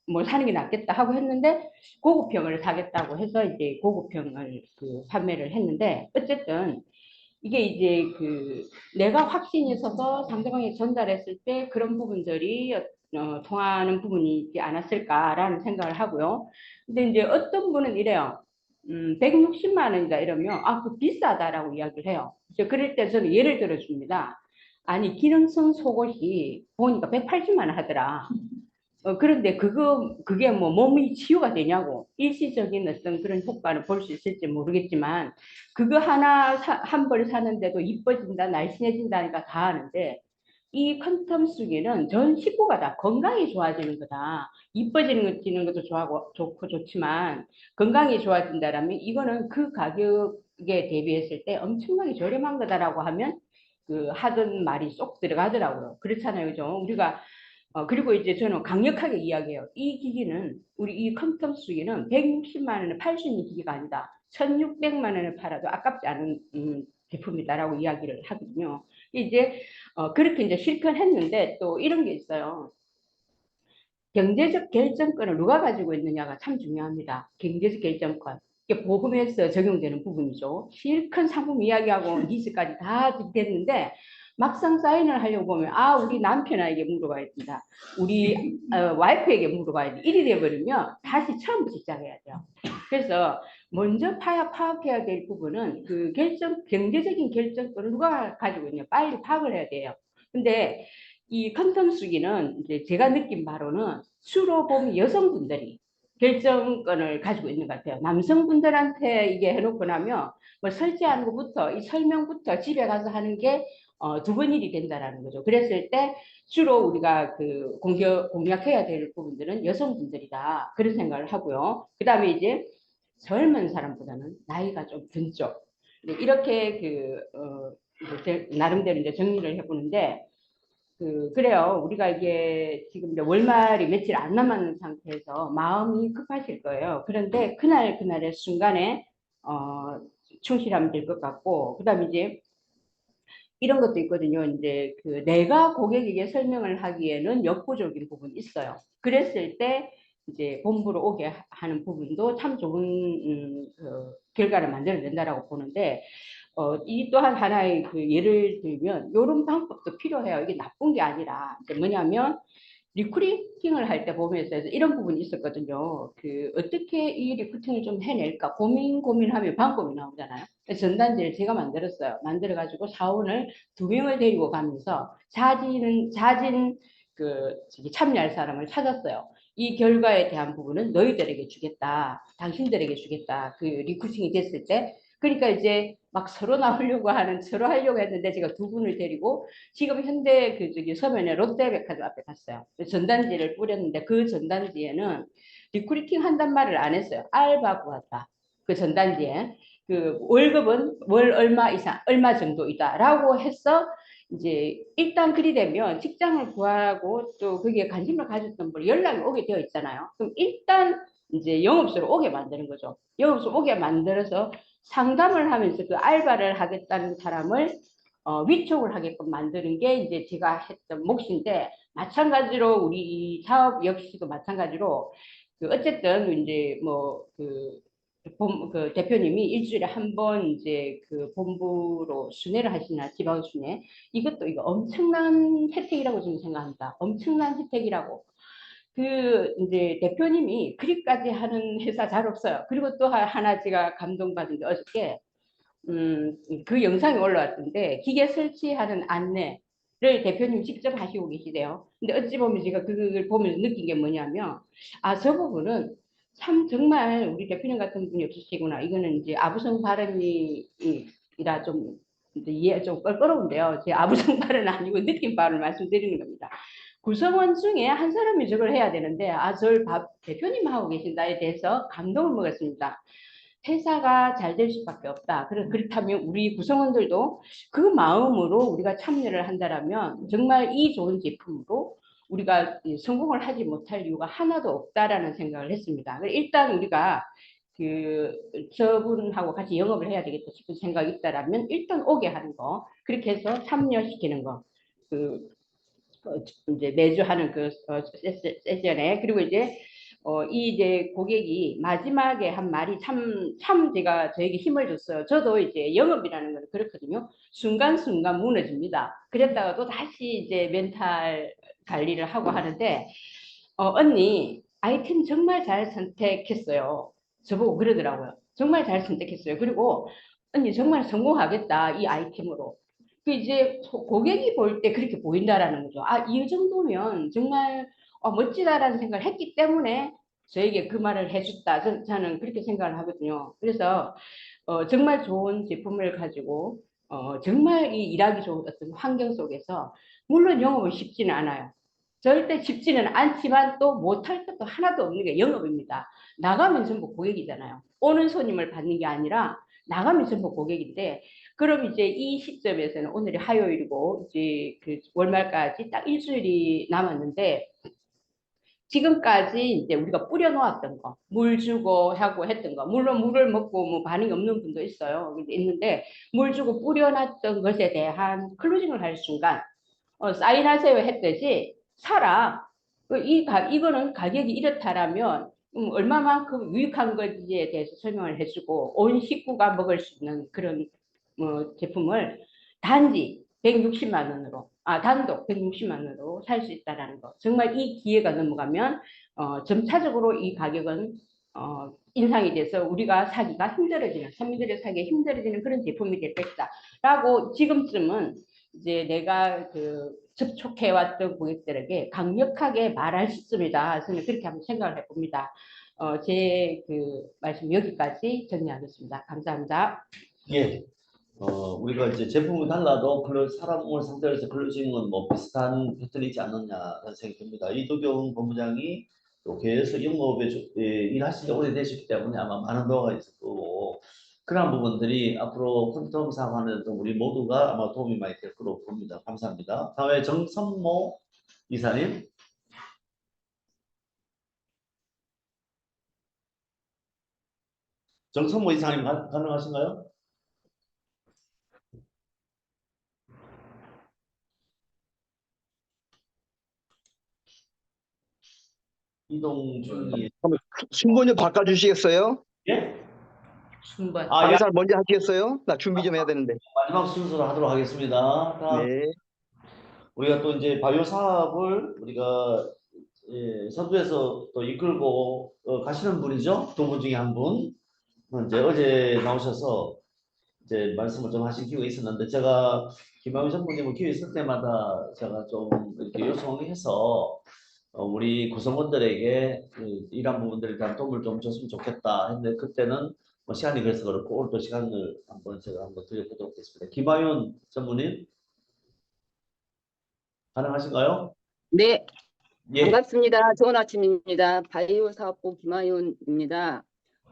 뭐 사는 게 낫겠다 하고 했는데 고급형을 사겠다고 해서 이제 고급형을 그 판매를 했는데 어쨌든 이게 이제 내가 확신이 있어서 상대방에 전달했을 때 그런 부분들이 통하는 부분이 있지 않았을까라는 생각을 하고요. 근데 이제 어떤 분은 이래요. 160만 원이다 이러면 그 비싸다라고 이야기를 해요. 그럴 때 저는 예를 들어 줍니다. 아니 기능성 속옷이 보니까 180만 원 하더라. 그런데 그게 뭐 몸이 치유가 되냐고 일시적인 어떤 그런 효과를 볼 수 있을지 모르겠지만 그거 하나 한 벌 사는데도 이뻐진다 날씬해진다니까 다 아는데 이 퀀텀 쓰기는 전 식구가 다 건강이 좋아지는 거다. 이뻐지는 것도 좋아하고 좋고 좋지만 건강이 좋아진다라면 이거는 그 가격에 대비했을 때 엄청나게 저렴한 거다라고 하면 그 하던 말이 쏙 들어가더라고요. 그렇잖아요, 그죠? 우리가 그리고 이제 저는 강력하게 이야기해요. 이 기기는 우리 이 컴퓨터 수기는 160만 원에 팔 수 있는 기기가 아니다. 1,600만 원에 팔아도 아깝지 않은 제품이다라고 이야기를 하거든요. 이제 그렇게 이제 실천했는데 또 이런 게 있어요. 경제적 결정권을 누가 가지고 있느냐가 참 중요합니다. 경제적 결정권. 이게 보험에서 적용되는 부분이죠. 실컷 상품 이야기하고 니즈까지 다 됐는데 막상 사인을 하려고 보면 우리 남편에게 물어봐야 된다. 우리 와이프에게 물어봐야 돼. 이리 돼버리면 다시 처음부터 시작해야 돼요. 그래서 먼저 파악해야 될 부분은 그 경제적인 결정권을 누가 가지고 있냐. 빨리 파악을 해야 돼요. 근데 이 컨텀 수기는 이제 제가 느낀 바로는 주로 보면 여성분들이 결정권을 가지고 있는 것 같아요. 남성분들한테 이게 해놓고 나면 뭐 설치하는 것부터 이 설명부터 집에 가서 하는 게 두 번 일이 된다라는 거죠. 그랬을 때 주로 우리가 그 공략해야 될 부분들은 여성분들이다. 그런 생각을 하고요. 그 다음에 이제 젊은 사람보다는 나이가 좀 든 쪽. 이렇게 나름대로 이제 정리를 해보는데 그래요. 우리가 이게 지금 이제 월말이 며칠 안 남았는 상태에서 마음이 급하실 거예요. 그런데 그날의 순간에 충실하면 될 것 같고, 그다음에 이제 이런 것도 있거든요. 이제 내가 고객에게 설명을 하기에는 역부족인 부분이 있어요. 그랬을 때 이제 본부로 오게 하는 부분도 참 좋은 결과를 만들어낸다라고 보는데 이 또한 하나의 예를 들면 이런 방법도 필요해요. 이게 나쁜 게 아니라 뭐냐면 리크루팅을 할 때 보면서 이런 부분이 있었거든요. 어떻게 이 리크루팅을 좀 해낼까 고민하면 방법이 나오잖아요. 전단지를 제가 만들었어요. 만들어가지고 사원을 2명을 데리고 가면서 자진 참여할 사람을 찾았어요. 이 결과에 대한 부분은 너희들에게 주겠다. 당신들에게 주겠다. 리크루팅이 됐을 때. 그러니까 이제 막 서로 나오려고 서로 하려고 했는데 제가 2분을 데리고 지금 현대 서면에 롯데백화점 앞에 갔어요. 전단지를 뿌렸는데 그 전단지에는 리크루팅 한단 말을 안 했어요. 알바 구한다. 그 전단지에 월급은 월 얼마 이상, 얼마 정도이다라고 해서 이제 일단 그리 되면 직장을 구하고 또 거기에 관심을 가졌던 분 연락이 오게 되어 있잖아요. 그럼 일단 이제 영업소로 오게 만드는 거죠. 영업소 오게 만들어서 상담을 하면서 알바를 하겠다는 사람을 위촉을 하게끔 만드는 게 이제 제가 했던 몫인데 마찬가지로 우리 사업 역시도 마찬가지로 어쨌든 이제 대표님이 일주일에 한 번 이제 본부로 순회를 하시나 지방 순회 이것도 이거 엄청난 혜택이라고 저는 생각합니다. 엄청난 혜택이라고. 이제 대표님이 그리까지 하는 회사 잘 없어요. 그리고 또 하나 제가 감동받은 게 어저께 그 영상이 올라왔던데 기계 설치하는 안내를 대표님 직접 하시고 계시대요. 근데 어찌 보면 제가 그걸 보면서 느낀 게 뭐냐면 저 부분은 참 정말 우리 대표님 같은 분이 없으시구나. 이거는 이제 아부성 발언이라 좀 이해 좀 껄끄러운데요. 제 아부성 발언 아니고 느낀 바를 말씀드리는 겁니다. 구성원 중에 한 사람이 저걸 해야 되는데 저를 대표님 하고 계신다에 대해서 감동을 먹었습니다. 회사가 잘 될 수밖에 없다. 그렇다면 우리 구성원들도 그 마음으로 우리가 참여를 한다라면 정말 이 좋은 제품으로 우리가 성공을 하지 못할 이유가 하나도 없다라는 생각을 했습니다. 일단 우리가 저분하고 같이 영업을 해야 되겠다 싶은 생각이 있다라면 일단 오게 하는 거, 그렇게 해서 참여시키는 거, 이제 매주 하는 세션에 그리고 이제 고객이 마지막에 한 말이 참 제가 저에게 힘을 줬어요. 저도 이제 영업이라는 건 그렇거든요. 순간순간 무너집니다. 그랬다가도 다시 이제 멘탈 관리를 하고 하는데, 언니, 아이템 정말 잘 선택했어요. 저보고 그러더라고요. 정말 잘 선택했어요. 그리고 언니 정말 성공하겠다, 이 아이템으로. 이제 고객이 볼 때 그렇게 보인다라는 거죠. 이 정도면 정말 멋지다라는 생각을 했기 때문에 저에게 그 말을 해줬다. 저는 그렇게 생각을 하거든요. 그래서 정말 좋은 제품을 가지고 정말 이 일하기 좋은 어떤 환경 속에서 물론 영업은 쉽지는 않아요. 절대 쉽지는 않지만 또 못할 것도 하나도 없는 게 영업입니다. 나가면 전부 고객이잖아요. 오는 손님을 받는 게 아니라 나가면 전부 고객인데, 그럼 이제 이 시점에서는 오늘이 화요일이고 이제 그 월말까지 딱 일주일이 남았는데, 지금까지 이제 우리가 뿌려놓았던 거, 물 주고 하고 했던 거, 물론 물을 먹고 뭐 반응이 없는 분도 있어요. 근데 있는데 물 주고 뿌려놨던 것에 대한 클로징을 할 순간 사인하세요 했듯이 사라. 이거는 가격이 이렇다라면 얼마만큼 유익한 건지에 대해서 설명을 해주고 온 식구가 먹을 수 있는 그런 제품을 단지 160만 원으로 단독 160만 원으로 살 수 있다라는 거. 정말 이 기회가 넘어가면 점차적으로 이 가격은 인상이 돼서 우리가 사기가 힘들어지는, 서민들이 사기가 힘들어지는 그런 제품이 될 것이다라고 지금쯤은 이제 내가 접촉해왔던 고객들에게 강력하게 말할 시점이다. 저는 그렇게 한번 생각을 해봅니다. 제 말씀 여기까지 정리하겠습니다. 감사합니다. 예. 우리가 이제 제품이 달라도 사람을 상대로 해서 클로징은 뭐 비슷한 패턴이지 않느냐라는 생각이 듭니다. 이도경 본부장이 또 교회에서 영업에 일하신 지 오래되셨기 때문에 아마 많은 노하우가 있을 거고, 그런 부분들이 앞으로 퀀텀 사업하는 우리 모두가 아마 도움이 많이 될 거로 봅니다. 감사합니다. 다음에 정선모 이사님. 정선모 이사님 가능하신가요? 이동 중이. 한번 순번 좀 바꿔주시겠어요? 예? 순번. 강사 먼저 하시겠어요? 나 준비 좀 해야 되는데. 마지막 순서로 하도록 하겠습니다. 네. 우리가 또 이제 바이오 사업을 우리가 서두에서 또 이끌고 가시는 분이죠. 두 분 중에 한 분. 이제 어제 나오셔서 이제 말씀을 좀 하신 기회가 있었는데, 제가 김학의 전무님은 기회 있을 때마다 제가 좀 이렇게 요청해서 우리 구성원들에게 이런 부분들에 대한 도움을 좀 줬으면 좋겠다 했는데, 그때는 뭐 시간이 그래서 그렇고 오늘 또 시간을 제가 한번 드려보도록 하겠습니다. 김하윤 전무님 가능하신가요? 네, 예. 반갑습니다. 좋은 아침입니다. 바이오 사업부 김하윤입니다.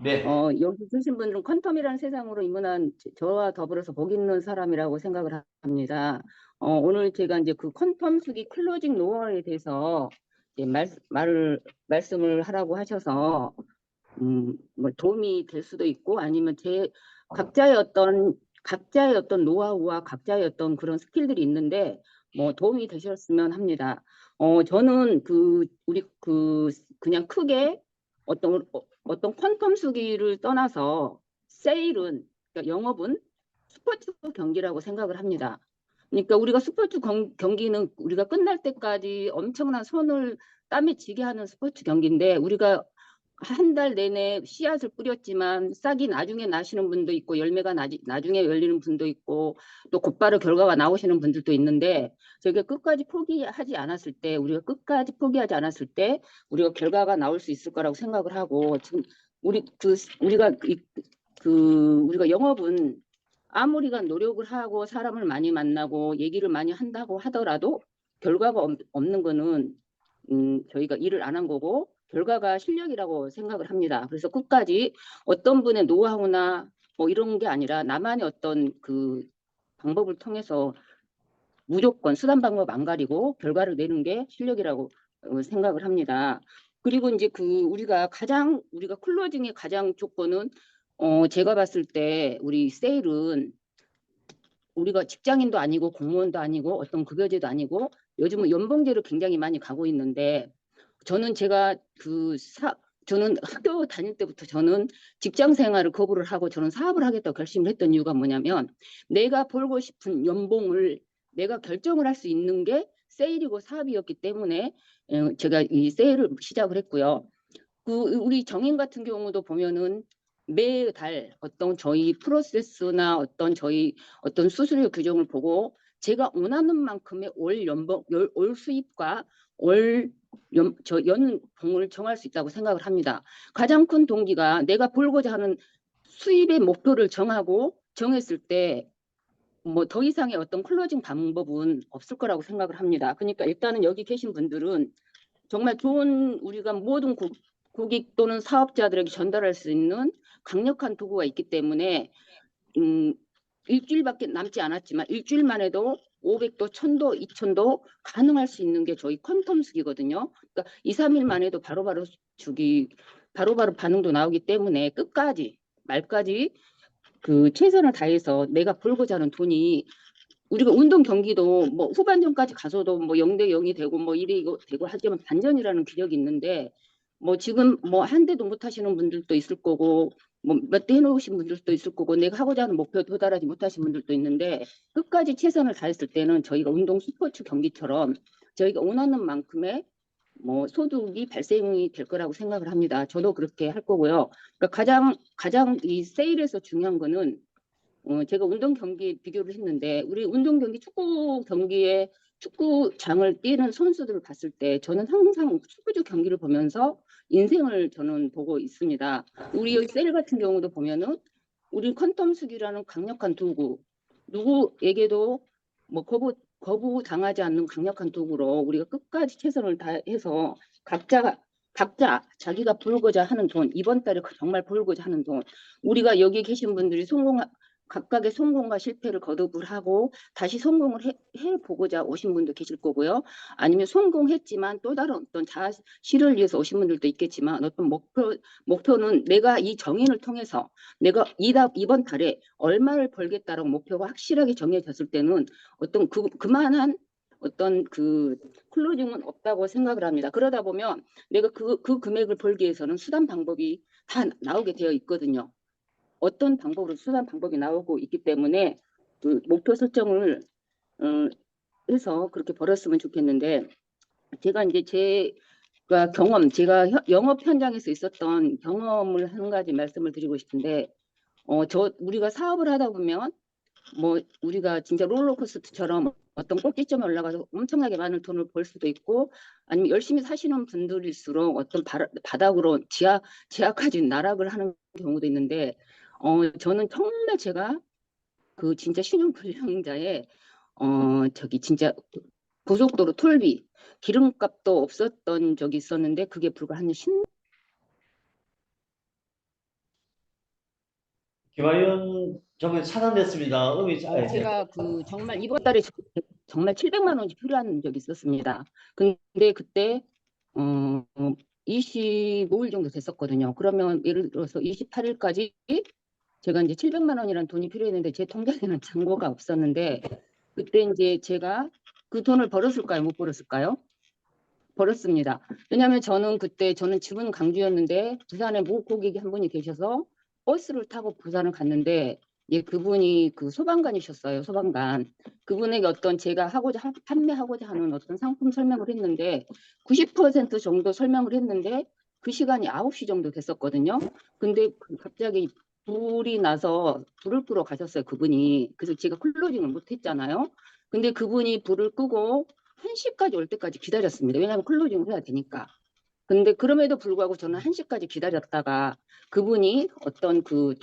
네. 여기 계신 분들은 퀀텀이라는 세상으로 입문한 저와 더불어서 복 있는 사람이라고 생각을 합니다. 오늘 제가 이제 그 퀀텀 수기 클로징 노하우에 대해서 이제 말씀을 하라고 하셔서 뭐 도움이 될 수도 있고 아니면 각자의 어떤 노하우와 각자의 어떤 그런 스킬들이 있는데 뭐 도움이 되셨으면 합니다. 저는 그냥 크게 어떤 퀀텀 수기를 떠나서 세일은, 그러니까 영업은 스포츠 경기라고 생각을 합니다. 그러니까 우리가 스포츠 경기는 우리가 끝날 때까지 엄청난 손을 땀에 쥐게 하는 스포츠 경기인데, 우리가 한 달 내내 씨앗을 뿌렸지만 싹이 나중에 나시는 분도 있고 열매가 나중에 열리는 분도 있고 또 곧바로 결과가 나오시는 분들도 있는데, 저희가 끝까지 포기하지 않았을 때 우리가 결과가 나올 수 있을 거라고 생각을 하고, 지금 우리가 영업은 아무리가 노력을 하고 사람을 많이 만나고 얘기를 많이 한다고 하더라도 결과가 없는 거는 저희가 일을 안 한 거고 결과가 실력이라고 생각을 합니다. 그래서 끝까지 어떤 분의 노하우나 뭐 이런 게 아니라 나만의 어떤 그 방법을 통해서 무조건 수단 방법 안 가리고 결과를 내는 게 실력이라고 생각을 합니다. 그리고 이제 우리가 클로징의 가장 조건은 제가 봤을 때 우리 세일은 우리가 직장인도 아니고 공무원도 아니고 어떤 급여제도 아니고 요즘은 연봉제로 굉장히 많이 가고 있는데, 저는 학교 다닐 때부터 저는 직장 생활을 거부를 하고 저는 사업을 하겠다고 결심을 했던 이유가 뭐냐면, 내가 벌고 싶은 연봉을 내가 결정을 할 수 있는 게 세일이고 사업이었기 때문에 제가 이 세일을 시작을 했고요. 우리 정인 같은 경우도 보면은 매달 어떤 저희 프로세스나 어떤 수수료 규정을 보고 제가 원하는 만큼의 월 수입과 연봉을 정할 수 있다고 생각을 합니다. 가장 큰 동기가 내가 벌고자 하는 수입의 목표를 정했을 때 뭐 더 이상의 어떤 클로징 방법은 없을 거라고 생각을 합니다. 그러니까 일단은 여기 계신 분들은 정말 좋은, 우리가 모든 고객 또는 사업자들에게 전달할 수 있는 강력한 도구가 있기 때문에 일주일밖에 남지 않았지만 일주일만 해도 500도, 1000도, 2000도 가능할 수 있는 게 저희 퀀텀숙이거든요. 그러니까 2, 3일만 해도 바로바로 바로바로 반응도 나오기 때문에 끝까지 말까지 그 최선을 다해서 내가 벌고자 하는 돈이 우리가 운동 경기도 뭐 후반전까지 가서도 뭐 0대 0이 되고 뭐 1이 되고 하지만 반전이라는 기력이 있는데 뭐 지금 뭐 한 대도 못 하시는 분들도 있을 거고 뭐 몇 대 해놓으신 분들도 있을 거고 내가 하고자 하는 목표에 도달하지 못하신 분들도 있는데 끝까지 최선을 다했을 때는 저희가 운동 스포츠 경기처럼 저희가 원하는 만큼의 뭐 소득이 발생이 될 거라고 생각을 합니다. 저도 그렇게 할 거고요. 그러니까 가장 이 세일에서 중요한 거는 제가 운동 경기 비교를 했는데 우리 운동 경기 축구 경기에 축구장을 뛰는 선수들을 봤을 때 저는 항상 축구주 경기를 보면서 인생을 저는 보고 있습니다. 우리 여기 셀 같은 경우도 보면은 우리 퀀텀숙이라는 강력한 도구 누구에게도 뭐 거부 당하지 않는 강력한 도구로 우리가 끝까지 최선을 다해서 각자 자기가 벌고자 하는 돈 이번 달에 정말 벌고자 하는 돈 우리가 여기 계신 분들이 각각의 성공과 실패를 거듭을 하고 다시 성공을 해보고자 오신 분도 계실 거고요. 아니면 성공했지만 또 다른 어떤 자아실을 위해서 오신 분들도 있겠지만 어떤 목표는 내가 이 정인을 통해서 내가 이번 달에 얼마를 벌겠다라고 목표가 확실하게 정해졌을 때는 어떤 그만한 어떤 그 클로징은 없다고 생각을 합니다. 그러다 보면 내가 그 금액을 벌기 위해서는 수단 방법이 다 나오게 되어 있거든요. 어떤 방법으로 수단 방법이 나오고 있기 때문에 그 목표 설정을 해서 그렇게 벌었으면 좋겠는데 제가 이제 제가 영업 현장에서 있었던 경험을 한 가지 말씀을 드리고 싶은데 우리가 사업을 하다 보면 뭐 우리가 진짜 롤러코스터처럼 어떤 꼭지점에 올라가서 엄청나게 많은 돈을 벌 수도 있고 아니면 열심히 사시는 분들일수록 어떤 바닥으로 지하까지 나락을 하는 경우도 있는데 저는 정말 제가 그 진짜 신용불량자의 저기 진짜 고속도로 톨비 기름값도 없었던 적이 있었는데 그게 불과 한 김하연 정말 차단됐습니다. 제가 그 정말 이번 달에 정말 700만 원이 필요한 적이 있었습니다. 근데 그때 25일 정도 됐었거든요. 그러면 예를 들어서 28일까지 제가 이제 700만 원이라는 돈이 필요했는데 제 통장에는 잔고가 없었는데 그때 이제 제가 그 돈을 벌었을까요? 못 벌었을까요? 벌었습니다. 왜냐하면 저는 집은 강주였는데 부산에 모 고객이 한 분이 계셔서 버스를 타고 부산을 갔는데 그분이 그 소방관이셨어요. 소방관. 그분에게 어떤 제가 판매하고자 하는 어떤 상품 설명을 했는데 90% 정도 설명을 했는데 그 시간이 9시 정도 됐었거든요. 근데 갑자기 불이 나서 불을 끄러 가셨어요. 그분이. 그래서 제가 클로징을 못했잖아요. 근데 그분이 불을 끄고 1시까지 올 때까지 기다렸습니다. 왜냐하면 클로징을 해야 되니까. 근데 그럼에도 불구하고 저는 1시까지 기다렸다가 그분이 어떤 그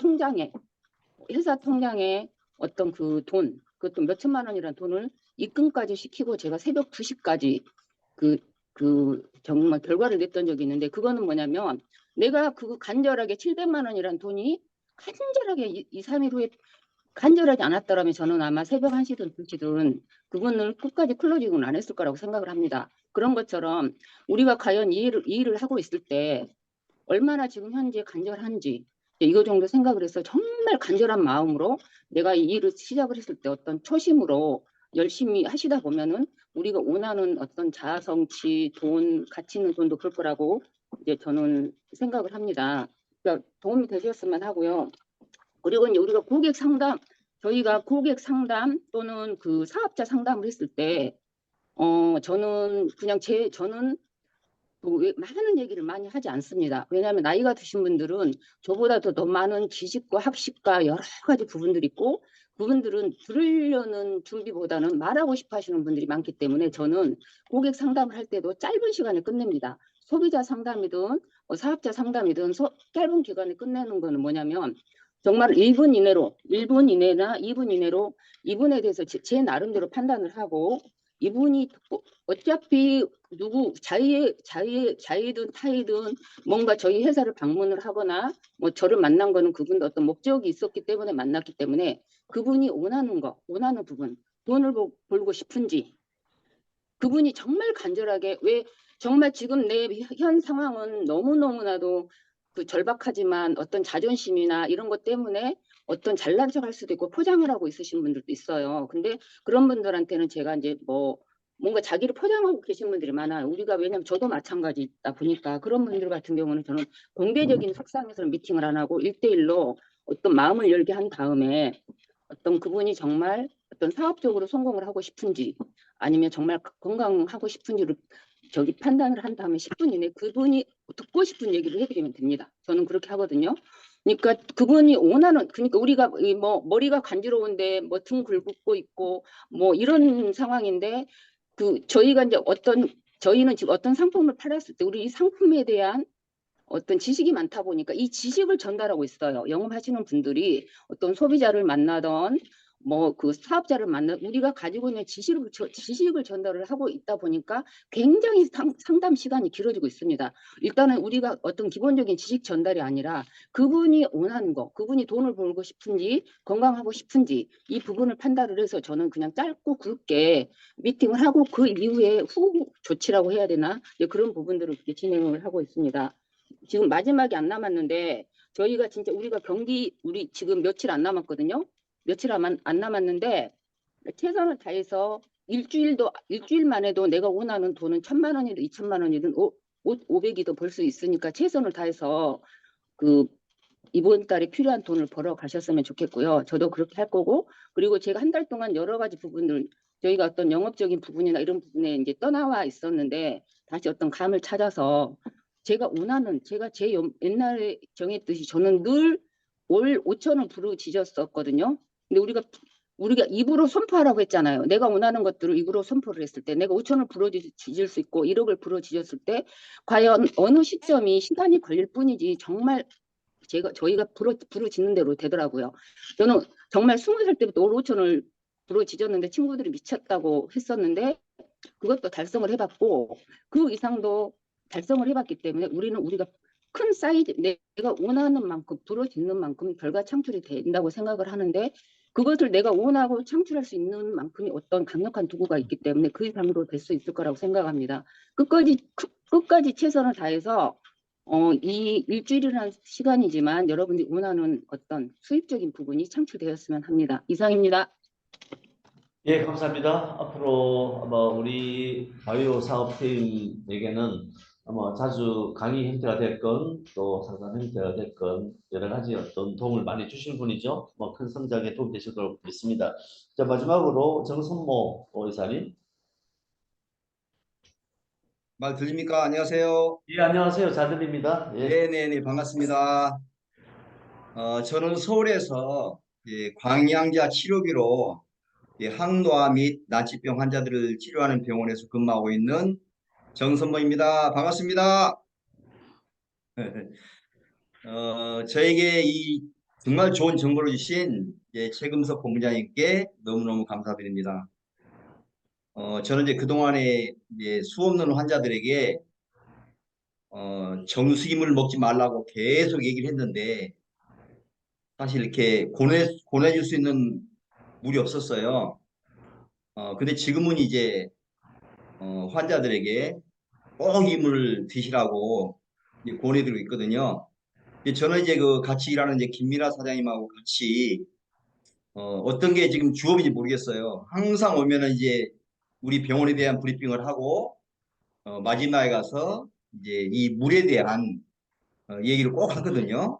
회사 통장에 어떤 그 돈, 그것도 몇 천만 원이라는 돈을 입금까지 시키고 제가 새벽 2시까지 정말 결과를 냈던 적이 있는데 그거는 뭐냐면 내가 간절하게 700만 원이라는 돈이 간절하게 2, 3일 후에 간절하지 않았더라면 저는 아마 새벽 1시든 2시든 그분을 끝까지 클로징은 안 했을 거라고 생각을 합니다. 그런 것처럼 우리가 과연 이 일을 하고 있을 때 얼마나 지금 현재 간절한지 이거 정도 생각을 해서 정말 간절한 마음으로 내가 이 일을 시작을 했을 때 어떤 초심으로 열심히 하시다 보면은 우리가 원하는 어떤 자아성취, 가치 있는 돈도 그럴 거라고 이제 저는 생각을 합니다. 그러니까 도움이 되셨으면 하고요. 그리고 이제 저희가 고객 상담 또는 그 사업자 상담을 했을 때, 저는 저는 많은 얘기를 많이 하지 않습니다. 왜냐하면 나이가 드신 분들은 저보다도 더 많은 지식과 학식과 여러 가지 부분들이 있고, 그분들은 들으려는 준비보다는 말하고 싶어 하시는 분들이 많기 때문에 저는 고객 상담을 할 때도 짧은 시간에 끝냅니다. 소비자 상담이든 사업자 상담이든 짧은 기간에 끝내는 거는 뭐냐면 정말 1분 이내나 2분 이내로 이분에 대해서 제 나름대로 판단을 하고 이분이 어차피 누구 자의든 타의든 뭔가 저희 회사를 방문을 하거나 뭐 저를 만난 거는 그분도 어떤 목적이 있었기 때문에 만났기 때문에 그분이 원하는 부분, 돈을 벌고 싶은지 그분이 정말 간절하게 왜 정말 지금 내 현 상황은 너무너무나도 그 절박하지만 어떤 자존심이나 이런 것 때문에 어떤 잘난 척 할 수도 있고 포장을 하고 있으신 분들도 있어요. 근데 그런 분들한테는 제가 이제 뭐 뭔가 자기를 포장하고 계신 분들이 많아요. 우리가 왜냐면 저도 마찬가지다 보니까 그런 분들 같은 경우는 저는 공개적인 석상에서 미팅을 안 하고 1대1로 어떤 마음을 열게 한 다음에 어떤 그분이 정말 어떤 사업적으로 성공을 하고 싶은지 아니면 정말 건강하고 싶은지를 저기 판단을 한 다음에 10분 이내 그분이 듣고 싶은 얘기를 해드리면 됩니다. 저는 그렇게 하거든요. 그러니까 그분이 원하는 그러니까 우리가 뭐 머리가 간지러운데 뭐 등 긁고 있고 뭐 이런 상황인데 그 저희가 이제 저희는 지금 어떤 상품을 팔았을 때 우리 이 상품에 대한 어떤 지식이 많다 보니까 이 지식을 전달하고 있어요. 영업하시는 분들이 어떤 소비자를 만나던 뭐 그 사업자를 만나 우리가 가지고 있는 지식을 전달을 하고 있다 보니까 굉장히 상담 시간이 길어지고 있습니다. 일단은 우리가 어떤 기본적인 지식 전달이 아니라 그분이 원하는 거, 그분이 돈을 벌고 싶은지 건강하고 싶은지 이 부분을 판단을 해서 저는 그냥 짧고 굵게 미팅을 하고 그 이후에 후 조치라고 해야 되나 그런 부분들을 진행을 하고 있습니다. 지금 마지막이 안 남았는데 저희가 진짜 우리가 우리 지금 며칠 안 남았거든요. 며칠 안 남았는데 최선을 다해서 일주일만 해도 내가 원하는 돈은 1,000만 원이든 2,000만 원이든 500이든 벌 수 있으니까 최선을 다해서 그 이번 달에 필요한 돈을 벌어 가셨으면 좋겠고요. 저도 그렇게 할 거고 그리고 제가 한 달 동안 여러 가지 부분들 저희가 어떤 영업적인 부분이나 이런 부분에 이제 떠나와 있었는데 다시 어떤 감을 찾아서 제가 옛날에 정했듯이 저는 늘 월 5천원 부르짖었었거든요. 근데 우리가 입으로 선포하라고 했잖아요. 내가 원하는 것들을 입으로 선포를 했을 때 내가 5천을 부르짖을 수 있고 1억을 부르짖었을 때 과연 어느 시점이 시간이 걸릴 뿐이지 정말 저희가 부르짖는 대로 되더라고요. 저는 정말 20살 때부터 월 5천을 부르짖었는데 친구들이 미쳤다고 했었는데 그것도 달성을 해봤고 그 이상도 달성을 해봤기 때문에 우리가 큰 사이즈 내가 원하는 만큼 부러지는 만큼 결과 창출이 된다고 생각을 하는데 그것을 내가 원하고 창출할 수 있는 만큼의 어떤 강력한 도구가 있기 때문에 그 이상으로 될 수 있을 거라고 생각합니다. 끝까지 최선을 다해서 이 일주일이라는 시간이지만 여러분들이 원하는 어떤 수입적인 부분이 창출되었으면 합니다. 이상입니다. 예, 감사합니다. 앞으로 아마 우리 바이오 사업팀에게는 아마 자주 강의 형태가 됐건 또 상담 형태가 됐건 여러 가지 어떤 도움을 많이 주실 분이죠. 뭐 큰 성장에 도움 되실 거로 믿습니다. 자, 마지막으로 정선모 이사님. 말 들립니까? 안녕하세요. 예, 안녕하세요. 잘 들립니다. 예. 네네네, 반갑습니다. 저는 서울에서 광양자 치료비로 항노화 및 난치병 환자들을 치료하는 병원에서 근무하고 있는 정선모입니다. 반갑습니다. 저에게 이 정말 좋은 정보를 주신 최금석 본부장님께 너무너무 감사드립니다. 저는 그동안에 수없는 환자들에게 정수기물 먹지 말라고 계속 얘기를 했는데 사실 이렇게 권해줄 수 있는 물이 없었어요. 근데 지금은 이제 환자들에게 꼭 이 물을 드시라고 이제 권해드리고 있거든요. 저는 그 같이 일하는 김미라 사장님하고 같이 어떤 게 지금 주업인지 모르겠어요. 항상 오면은 우리 병원에 대한 브리핑을 하고 마지막에 가서 이 물에 대한 얘기를 꼭 하거든요.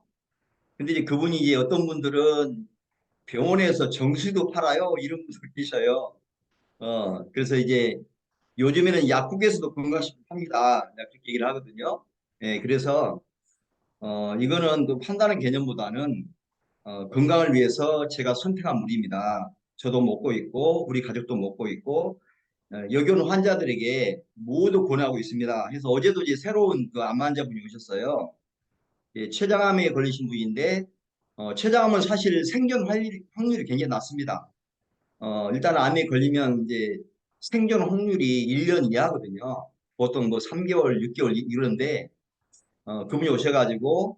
근데 그분이 어떤 분들은 병원에서 정수도 팔아요. 이런 분들 계셔요. 그래서 요즘에는 약국에서도 건강식품 팝니다. 그렇게 얘기를 하거든요. 그래서 이거는 그 판다는 개념보다는 건강을 위해서 제가 선택한 물입니다. 저도 먹고 있고 우리 가족도 먹고 있고 여기 오는 환자들에게 모두 권하고 있습니다. 그래서 어제도 새로운 그 암 환자분이 오셨어요. 췌장암에 걸리신 분인데 췌장암은 사실 생존 확률이 굉장히 낮습니다. 일단 암에 걸리면 생존 확률이 1년 이하거든요. 보통 뭐 3개월, 6개월 이러는데 그분이 오셔가지고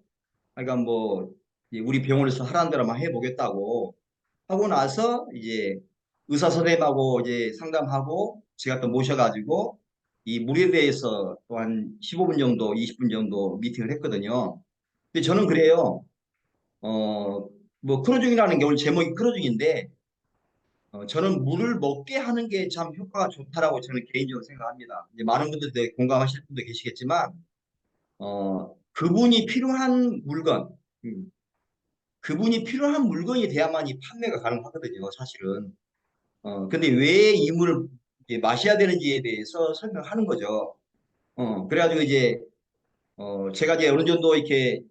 그러니까 뭐 이제 우리 병원에서 하라는 대로 막 해보겠다고 하고 나서 이제 의사 선생님하고 이제 상담하고 제가 또 모셔가지고 이 물에 대해서 또 한 15분 정도, 20분 정도 미팅을 했거든요. 근데 저는 그래요. 뭐 크로중이라는 게 오늘 제목이 크로중인데 저는 물을 먹게 하는 게 참 효과가 좋다라고 저는 개인적으로 생각합니다. 이제 많은 분들도 공감하실 분도 계시겠지만 그분이 필요한 물건, 음, 그분이 필요한 물건이 돼야만이 판매가 가능하거든요, 사실은. 근데 왜 이 물을 이제 마셔야 되는지에 대해서 설명하는 거죠. 그래가지고 이제, 제가 이제 어느 정도 이렇게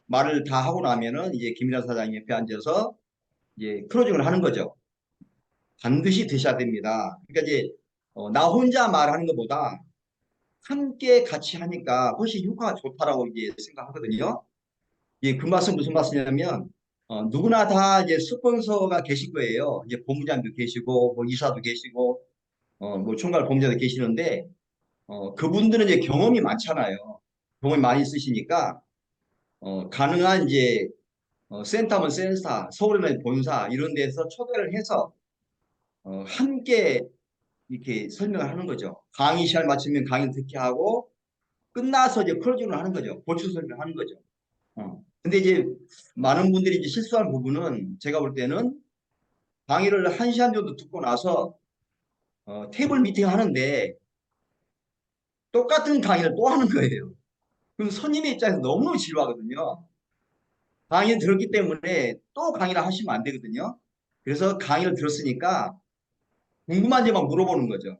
말을 다 하고 나면은 이제 김일환 사장님 옆에 앉아서 이제 클로징을 하는 거죠. 반드시 드셔야 됩니다. 그러니까 이제, 나 혼자 말하는 것보다 함께 같이 하니까 훨씬 효과가 좋다라고 이제 생각하거든요. 예, 그 말씀 무슨 말씀이냐면 누구나 다 이제 스폰서가 계실 거예요. 이제 본부장도 계시고 뭐 이사도 계시고 뭐 총괄 본부장도 계시는데 그분들은 이제 경험이 많잖아요. 경험이 많이 있으시니까 가능한 이제 센터면 센터, 서울에는 본사 이런 데서 초대를 해서 함께 이렇게 설명을 하는 거죠. 강의 시간 마치면 강의 듣게 하고 끝나서 이제 프로젝트를 하는 거죠. 보충 설명을 하는 거죠. 근데 이제 많은 분들이 이제 실수한 부분은 제가 볼 때는 강의를 1시간 정도 듣고 나서 테이블 미팅 하는데 똑같은 강의를 또 하는 거예요. 그럼 손님의 입장에서 너무너무 지루하거든요. 강의를 들었기 때문에 또 강의를 하시면 안 되거든요. 그래서 강의를 들었으니까 궁금한 점만 물어보는 거죠.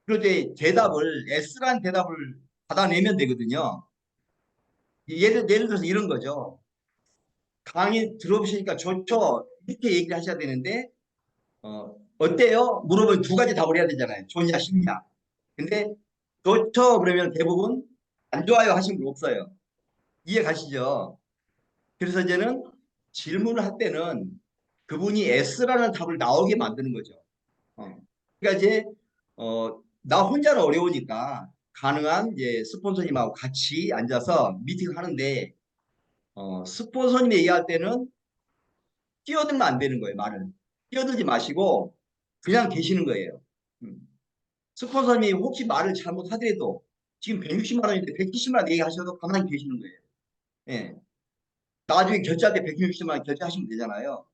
그럴 때 대답을 S라는 대답을 받아내면 되거든요. 예를 들어서 이런 거죠. 강의 들어보시니까 좋죠. 이렇게 얘기를 하셔야 되는데 어때요? 물어보면 두 가지 답을 해야 되잖아요. 좋냐, 싫냐. 근데 좋죠. 그러면 대부분 안 좋아요 하시는 분 없어요. 이해 가시죠? 그래서 이제는 질문을 할 때는 그분이 S라는 답을 나오게 만드는 거죠. 그러니까 이제 나 혼자는 어려우니까 가능한 이제 스폰서님하고 같이 앉아서 미팅을 하는데 스폰서님이 얘기할 때는 끼어들면 안 되는 거예요. 말을 끼어들지 마시고 그냥 계시는 거예요. 음. 스폰서님이 혹시 말을 잘못하더라도 지금 160만 원인데 170만 원 얘기하셔도 가만히 계시는 거예요. 예. 나중에 결제할 때 160만 원 결제하시면 되잖아요.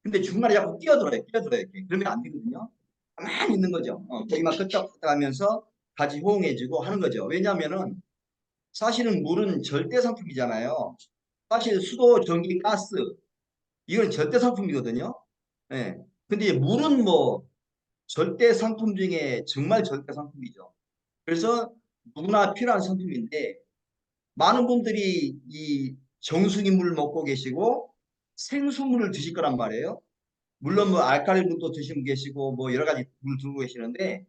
근데 중간에 자꾸 끼어들어요. 이렇게. 그러면 안 되거든요. 가만히 있는 거죠. 거기만 끄떡끄떡 하면서 같이 호응해주고 하는 거죠. 왜냐하면은 사실은 물은 절대 상품이잖아요. 사실 수도, 전기, 가스 이건 절대 상품이거든요. 예. 근데 물은 뭐 절대 상품 중에 정말 절대 상품이죠. 그래서 누구나 필요한 상품인데 많은 분들이 이 정수기 물 먹고 계시고 생수물을 드실 거란 말이에요. 물론 뭐 알칼리 물도 드시고 계시고 뭐 여러 가지 물 들고 계시는데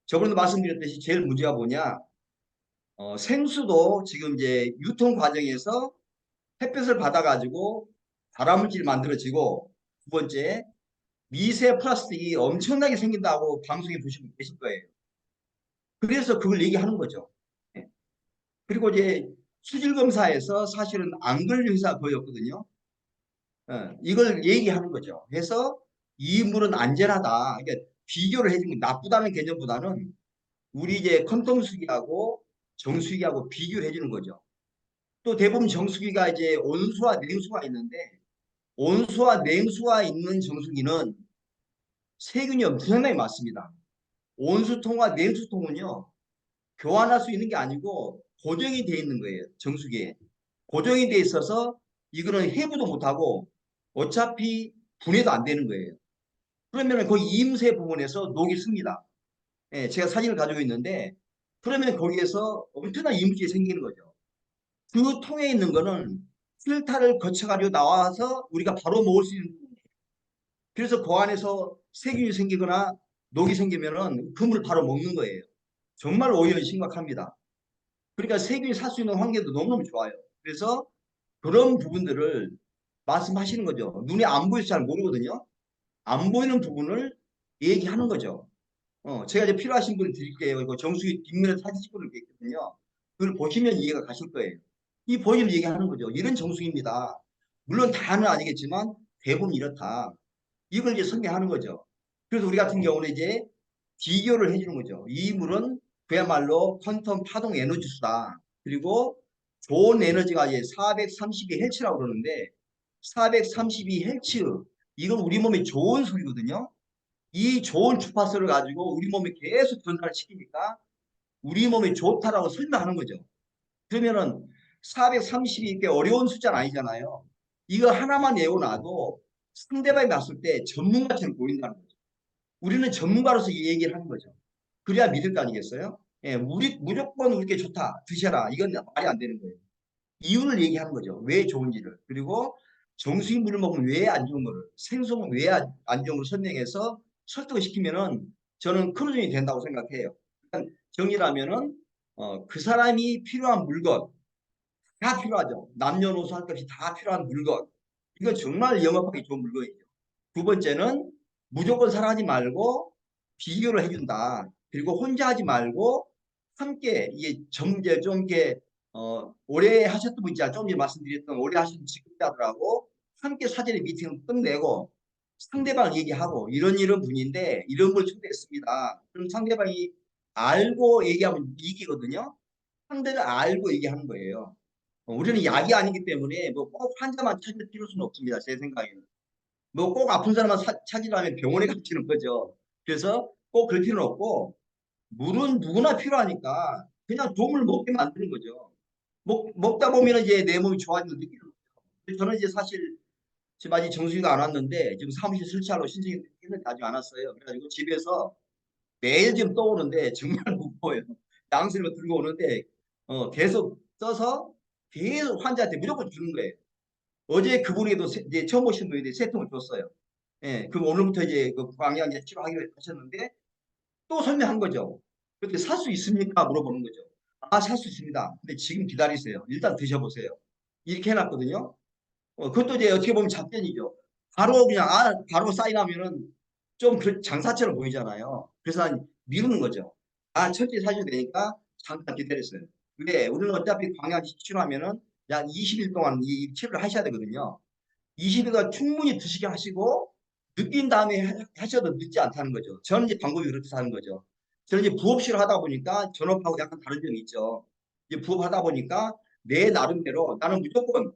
저번에도 말씀드렸듯이 제일 문제가 뭐냐? 생수도 지금 이제 유통 과정에서 햇볕을 받아가지고 발암물질이 만들어지고 두 번째 미세 플라스틱이 엄청나게 생긴다고 방송에 보시면 계실 거예요. 그래서 그걸 얘기하는 거죠. 예. 그리고 이제 수질 검사에서 사실은 안 걸린 회사가 거의 없거든요. 이걸 얘기하는 거죠. 그래서 이 물은 안전하다. 그러니까 비교를 해주면 나쁘다는 개념보다는 우리 이제 컨텀수기하고 정수기하고 비교를 해주는 거죠. 또 대부분 정수기가 이제 온수와 냉수가 있는데 온수와 냉수가 있는 정수기는 세균이 엄청나게 많습니다. 온수통과 냉수통은요 교환할 수 있는 게 아니고 고정이 돼 있는 거예요. 정수기에 고정이 돼 있어서 이거는 해부도 못하고 어차피 분해도 안 되는 거예요. 그러면 거기 이음새 부분에서 녹이 씁니다. 예, 제가 사진을 가지고 있는데 그러면 거기에서 엄청난 이물질이 생기는 거죠. 그 통에 있는 거는 필터를 거쳐가지고 나와서 우리가 바로 먹을 수 있는. 그래서 그 안에서 세균이 생기거나 녹이 생기면은 그 물을 바로 먹는 거예요. 정말 오염이 심각합니다. 그러니까 세균이 살 수 있는 환경도 너무너무 좋아요. 그래서 그런 부분들을 말씀하시는 거죠. 눈에 안 보여서 잘 모르거든요. 안 보이는 부분을 얘기하는 거죠. 제가 이제 필요하신 분을 드릴게요. 이거 정수기 뒷면에 사진 찍고 이렇게 있거든요. 그걸 보시면 이해가 가실 거예요. 이 보시면 얘기하는 거죠. 이런 정수기입니다. 물론 다는 아니겠지만 대부분 이렇다. 이걸 이제 설명하는 거죠. 그래서 우리 같은 경우는 이제 비교를 해주는 거죠. 이 물은 그야말로 퀀텀 파동 에너지수다. 그리고 좋은 에너지가 이제 432Hz라고 그러는데 432Hz 이건 우리 몸에 좋은 소리거든요. 이 좋은 주파수를 가지고 우리 몸에 계속 전달을 시키니까 우리 몸에 좋다라고 설명하는 거죠. 그러면은 432 꽤 어려운 숫자는 아니잖아요. 이거 하나만 외워놔도 상대방이 봤을 때 전문가처럼 보인다는 거죠. 우리는 전문가로서 이 얘기를 하는 거죠. 그래야 믿을 거 아니겠어요? 예, 무조건 우리께 좋다, 드셔라. 이건 말이 안 되는 거예요. 이유를 얘기하는 거죠. 왜 좋은지를. 그리고 정수기 물을 먹으면 왜 안 좋은 거를, 생수는 왜 안 좋은 걸 설명해서 설득을 시키면은 저는 큰 도움이 된다고 생각해요. 그러니까 정리를 하면은 그 사람이 필요한 물건 다 필요하죠. 남녀노소 할 것 없이 다 필요한 물건. 이건 정말 영업하기 좋은 물건이죠. 두 번째는 무조건 사랑하지 말고 비교를 해준다. 그리고 혼자 하지 말고 함께 이게 점제 좀 이렇게 오래 하셨던 분이자 좀 전에 말씀드렸던 오래 하신 직급자들하고 함께 사전에 미팅을 끝내고 상대방을 얘기하고 이런 분인데 이런 걸 초대했습니다. 그럼 상대방이 알고 얘기하면 이기거든요. 상대를 알고 얘기하는 거예요. 우리는 약이 아니기 때문에 뭐 꼭 환자만 찾을 필요는 없습니다. 제 생각에는. 뭐 꼭 아픈 사람만 찾으려면 병원에 가시는 거죠. 그래서 꼭 그럴 필요는 없고 물은 누구나 필요하니까 그냥 좋은 물 먹게 만드는 거죠. 먹다 보면 이제 내 몸이 좋아지는 느끼는 거죠. 저는 이제 사실 지금 아직 정수기가 안 왔는데 지금 사무실 설치하러 신청했는데 아직 안 왔어요. 그래가지고 집에서 매일 지금 떠오는데 정말 무거워요. 양수를 들고 오는데 계속 써서 계속 환자한테 무조건 주는 거예요. 어제 그분에게도 이제 처음 오신 분인데 세 통을 줬어요. 예, 그럼 오늘부터 이제 그 광양 이제 치료하기로 하셨는데 또 설명한 거죠. 그때 살 수 있습니까? 물어보는 거죠. 아, 살 수 있습니다. 근데 지금 기다리세요. 일단 드셔보세요. 이렇게 해놨거든요. 그것도 이제 어떻게 보면 작전이죠. 바로 그냥 바로 사인하면은 좀 장사처럼 보이잖아요. 그래서 난 미루는 거죠. 철저히 사셔야 되니까 잠깐 기다렸어요. 근데 우리는 어차피 광양 치료하면은 약 20일 동안 이 치료를 하셔야 되거든요. 20일간 충분히 드시게 하시고 느낀 다음에 하셔도 늦지 않다는 거죠. 저는 이제 방법이 그렇게 하는 거죠. 저는 이제 부업실을 하다 보니까 전업하고 약간 다른 점이 있죠. 이제 부업하다 보니까 내 나름대로 나는 무조건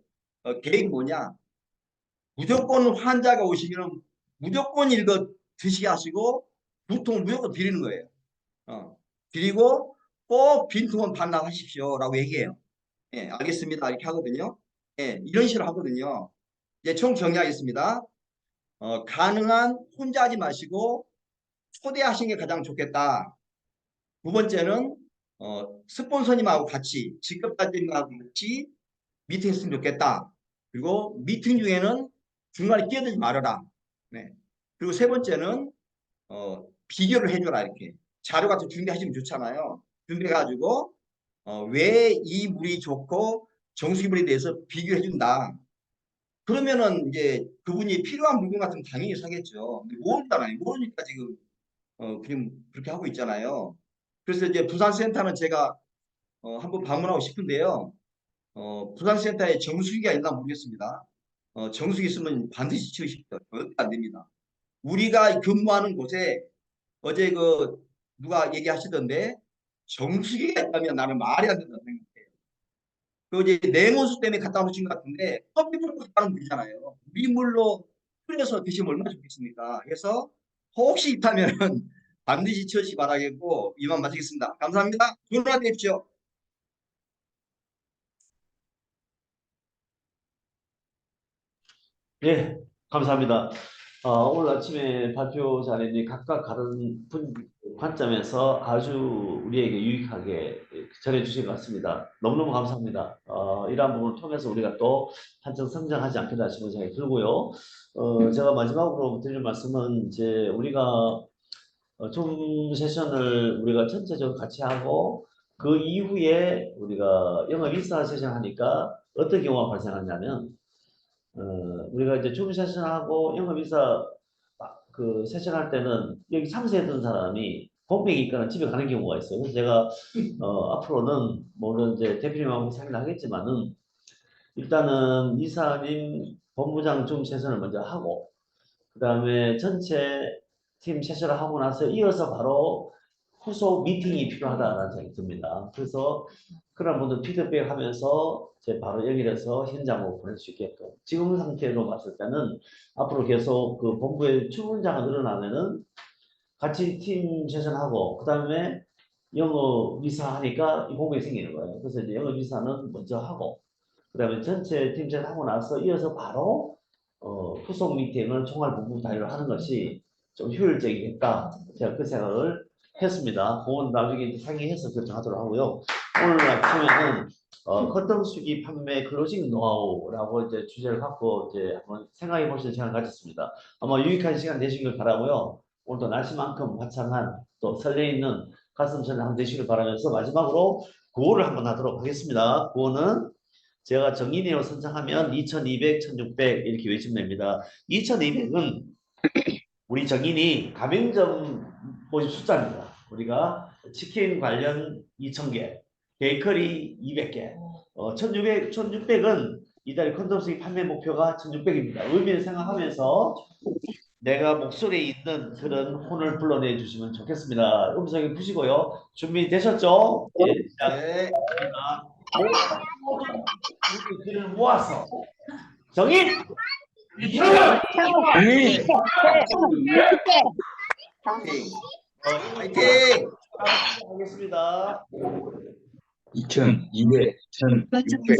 계획이 뭐냐. 무조건 환자가 오시면 무조건 이거 드시게 하시고 두통을 무조건 드리는 거예요. 드리고 꼭 빈통은 반납하십시오 라고 얘기해요. 예, 알겠습니다. 이렇게 하거든요. 예, 이런 식으로 하거든요. 이제 총 정리하겠습니다. 가능한 혼자 하지 마시고 초대하시는 게 가장 좋겠다. 두 번째는 스폰서님하고 같이 직급자님하고 같이 미팅했으면 좋겠다. 그리고 미팅 중에는 중간에 끼어들지 말아라. 네. 그리고 세 번째는 비교를 해줘라 이렇게 자료 같은 준비하시면 좋잖아요. 준비해가지고 왜 이 물이 좋고 정수기물에 대해서 비교해준다. 그러면은 이제 그분이 필요한 물건 같으면 당연히 사겠죠. 근데 모르잖아요. 모르니까 지금 그럼 그렇게 하고 있잖아요. 그래서 이제 부산센터는 제가 한번 방문하고 싶은데요. 부산센터에 정수기가 있나 모르겠습니다. 정수기 있으면 반드시 치우십시오. 절대 안 됩니다. 우리가 근무하는 곳에 어제 그 누가 얘기하시던데 정수기가 있다면 나는 말이 안 된다고 생각해요. 그 이제 냉온수 때문에 갖다 놓으신 것 같은데 커피물 갖다 놓으면 되잖아요. 우리 물로 끓여서 드시면 얼마나 좋겠습니까? 그래서 혹시 있다면 반드시 치우시 바라겠고 이만 마치겠습니다. 감사합니다. 좋은 하루 되십시오. 예, 감사합니다. 오늘 아침에 발표 자료는 각각 다른 관점에서 아주 우리에게 유익하게 전해주신 것 같습니다. 너무너무 감사합니다. 이러한 부분을 통해서 우리가 또 한층 성장하지 않겠나 싶은 생각이 들고요. 제가 마지막으로 드릴 말씀은 이제 우리가 줌 세션을 우리가 전체적으로 같이 하고 그 이후에 우리가 영업 인사 세션 하니까 어떤 경우가 발생하냐면 우리가 이제 줌 세션하고 영업 인사 그 세션할 때는 여기 참석했던 사람이 공백이 있거나 집에 가는 경우가 있어요. 그래서 제가 앞으로는 물론 이제 대표님하고 상의를 하겠지만은 일단은 이사님 본부장 중 세선을 먼저 하고 그다음에 전체 팀 세션을 하고 나서 이어서 바로 후속 미팅이 필요하다는 생각이 듭니다. 그래서 그런 분들 피드백 하면서 제 바로 연결해서 현장으로 보낼 수 있게끔 지금 상태로 봤을 때는 앞으로 계속 그 본부의 추분자가 늘어나면은 같이 팀 세션하고 그다음에 영어 미사 하니까 이 공백이 생기는 거예요. 그래서 이제 영어 미사는 먼저 하고 그다음에 전체 팀 세션 하고 나서 이어서 바로 후속 미팅을 총괄본부 단위로 하는 것이 좀 효율적이겠다. 제가 그 생각을 했습니다. 그건 나중에 이제 상의해서 결정하도록 하고요. 오늘 아침에는 커튼 수기 판매 클로징 노하우라고 이제 주제를 갖고 이제 한번 생각해 보실 시간을 가졌습니다. 아마 유익한 시간 되시길 바라고요. 오늘도 날씨만큼 화창한 또 설레있는 가슴 설레 되시길 바라면서 마지막으로 구호를 한번 하도록 하겠습니다. 구호는 제가 정인이로 선정하면 2200, 1600 이렇게 외치면 됩니다. 2200은 우리 정인이 가맹점 모집 숫자입니다. 우리가 치킨 관련 2000개, 베이커리 200개, 1600은 이달의 컨돔 수입 판매 목표가 1600입니다. 의미를 생각하면서 내가 목소리에 있는 그런 혼을 불러내 주시면 좋겠습니다. 음성이 푸시고요. 준비되셨죠? 예, 시작합니다. 우리들을 모아서 정인! 화이팅! 하겠습니다. 2200, 1600.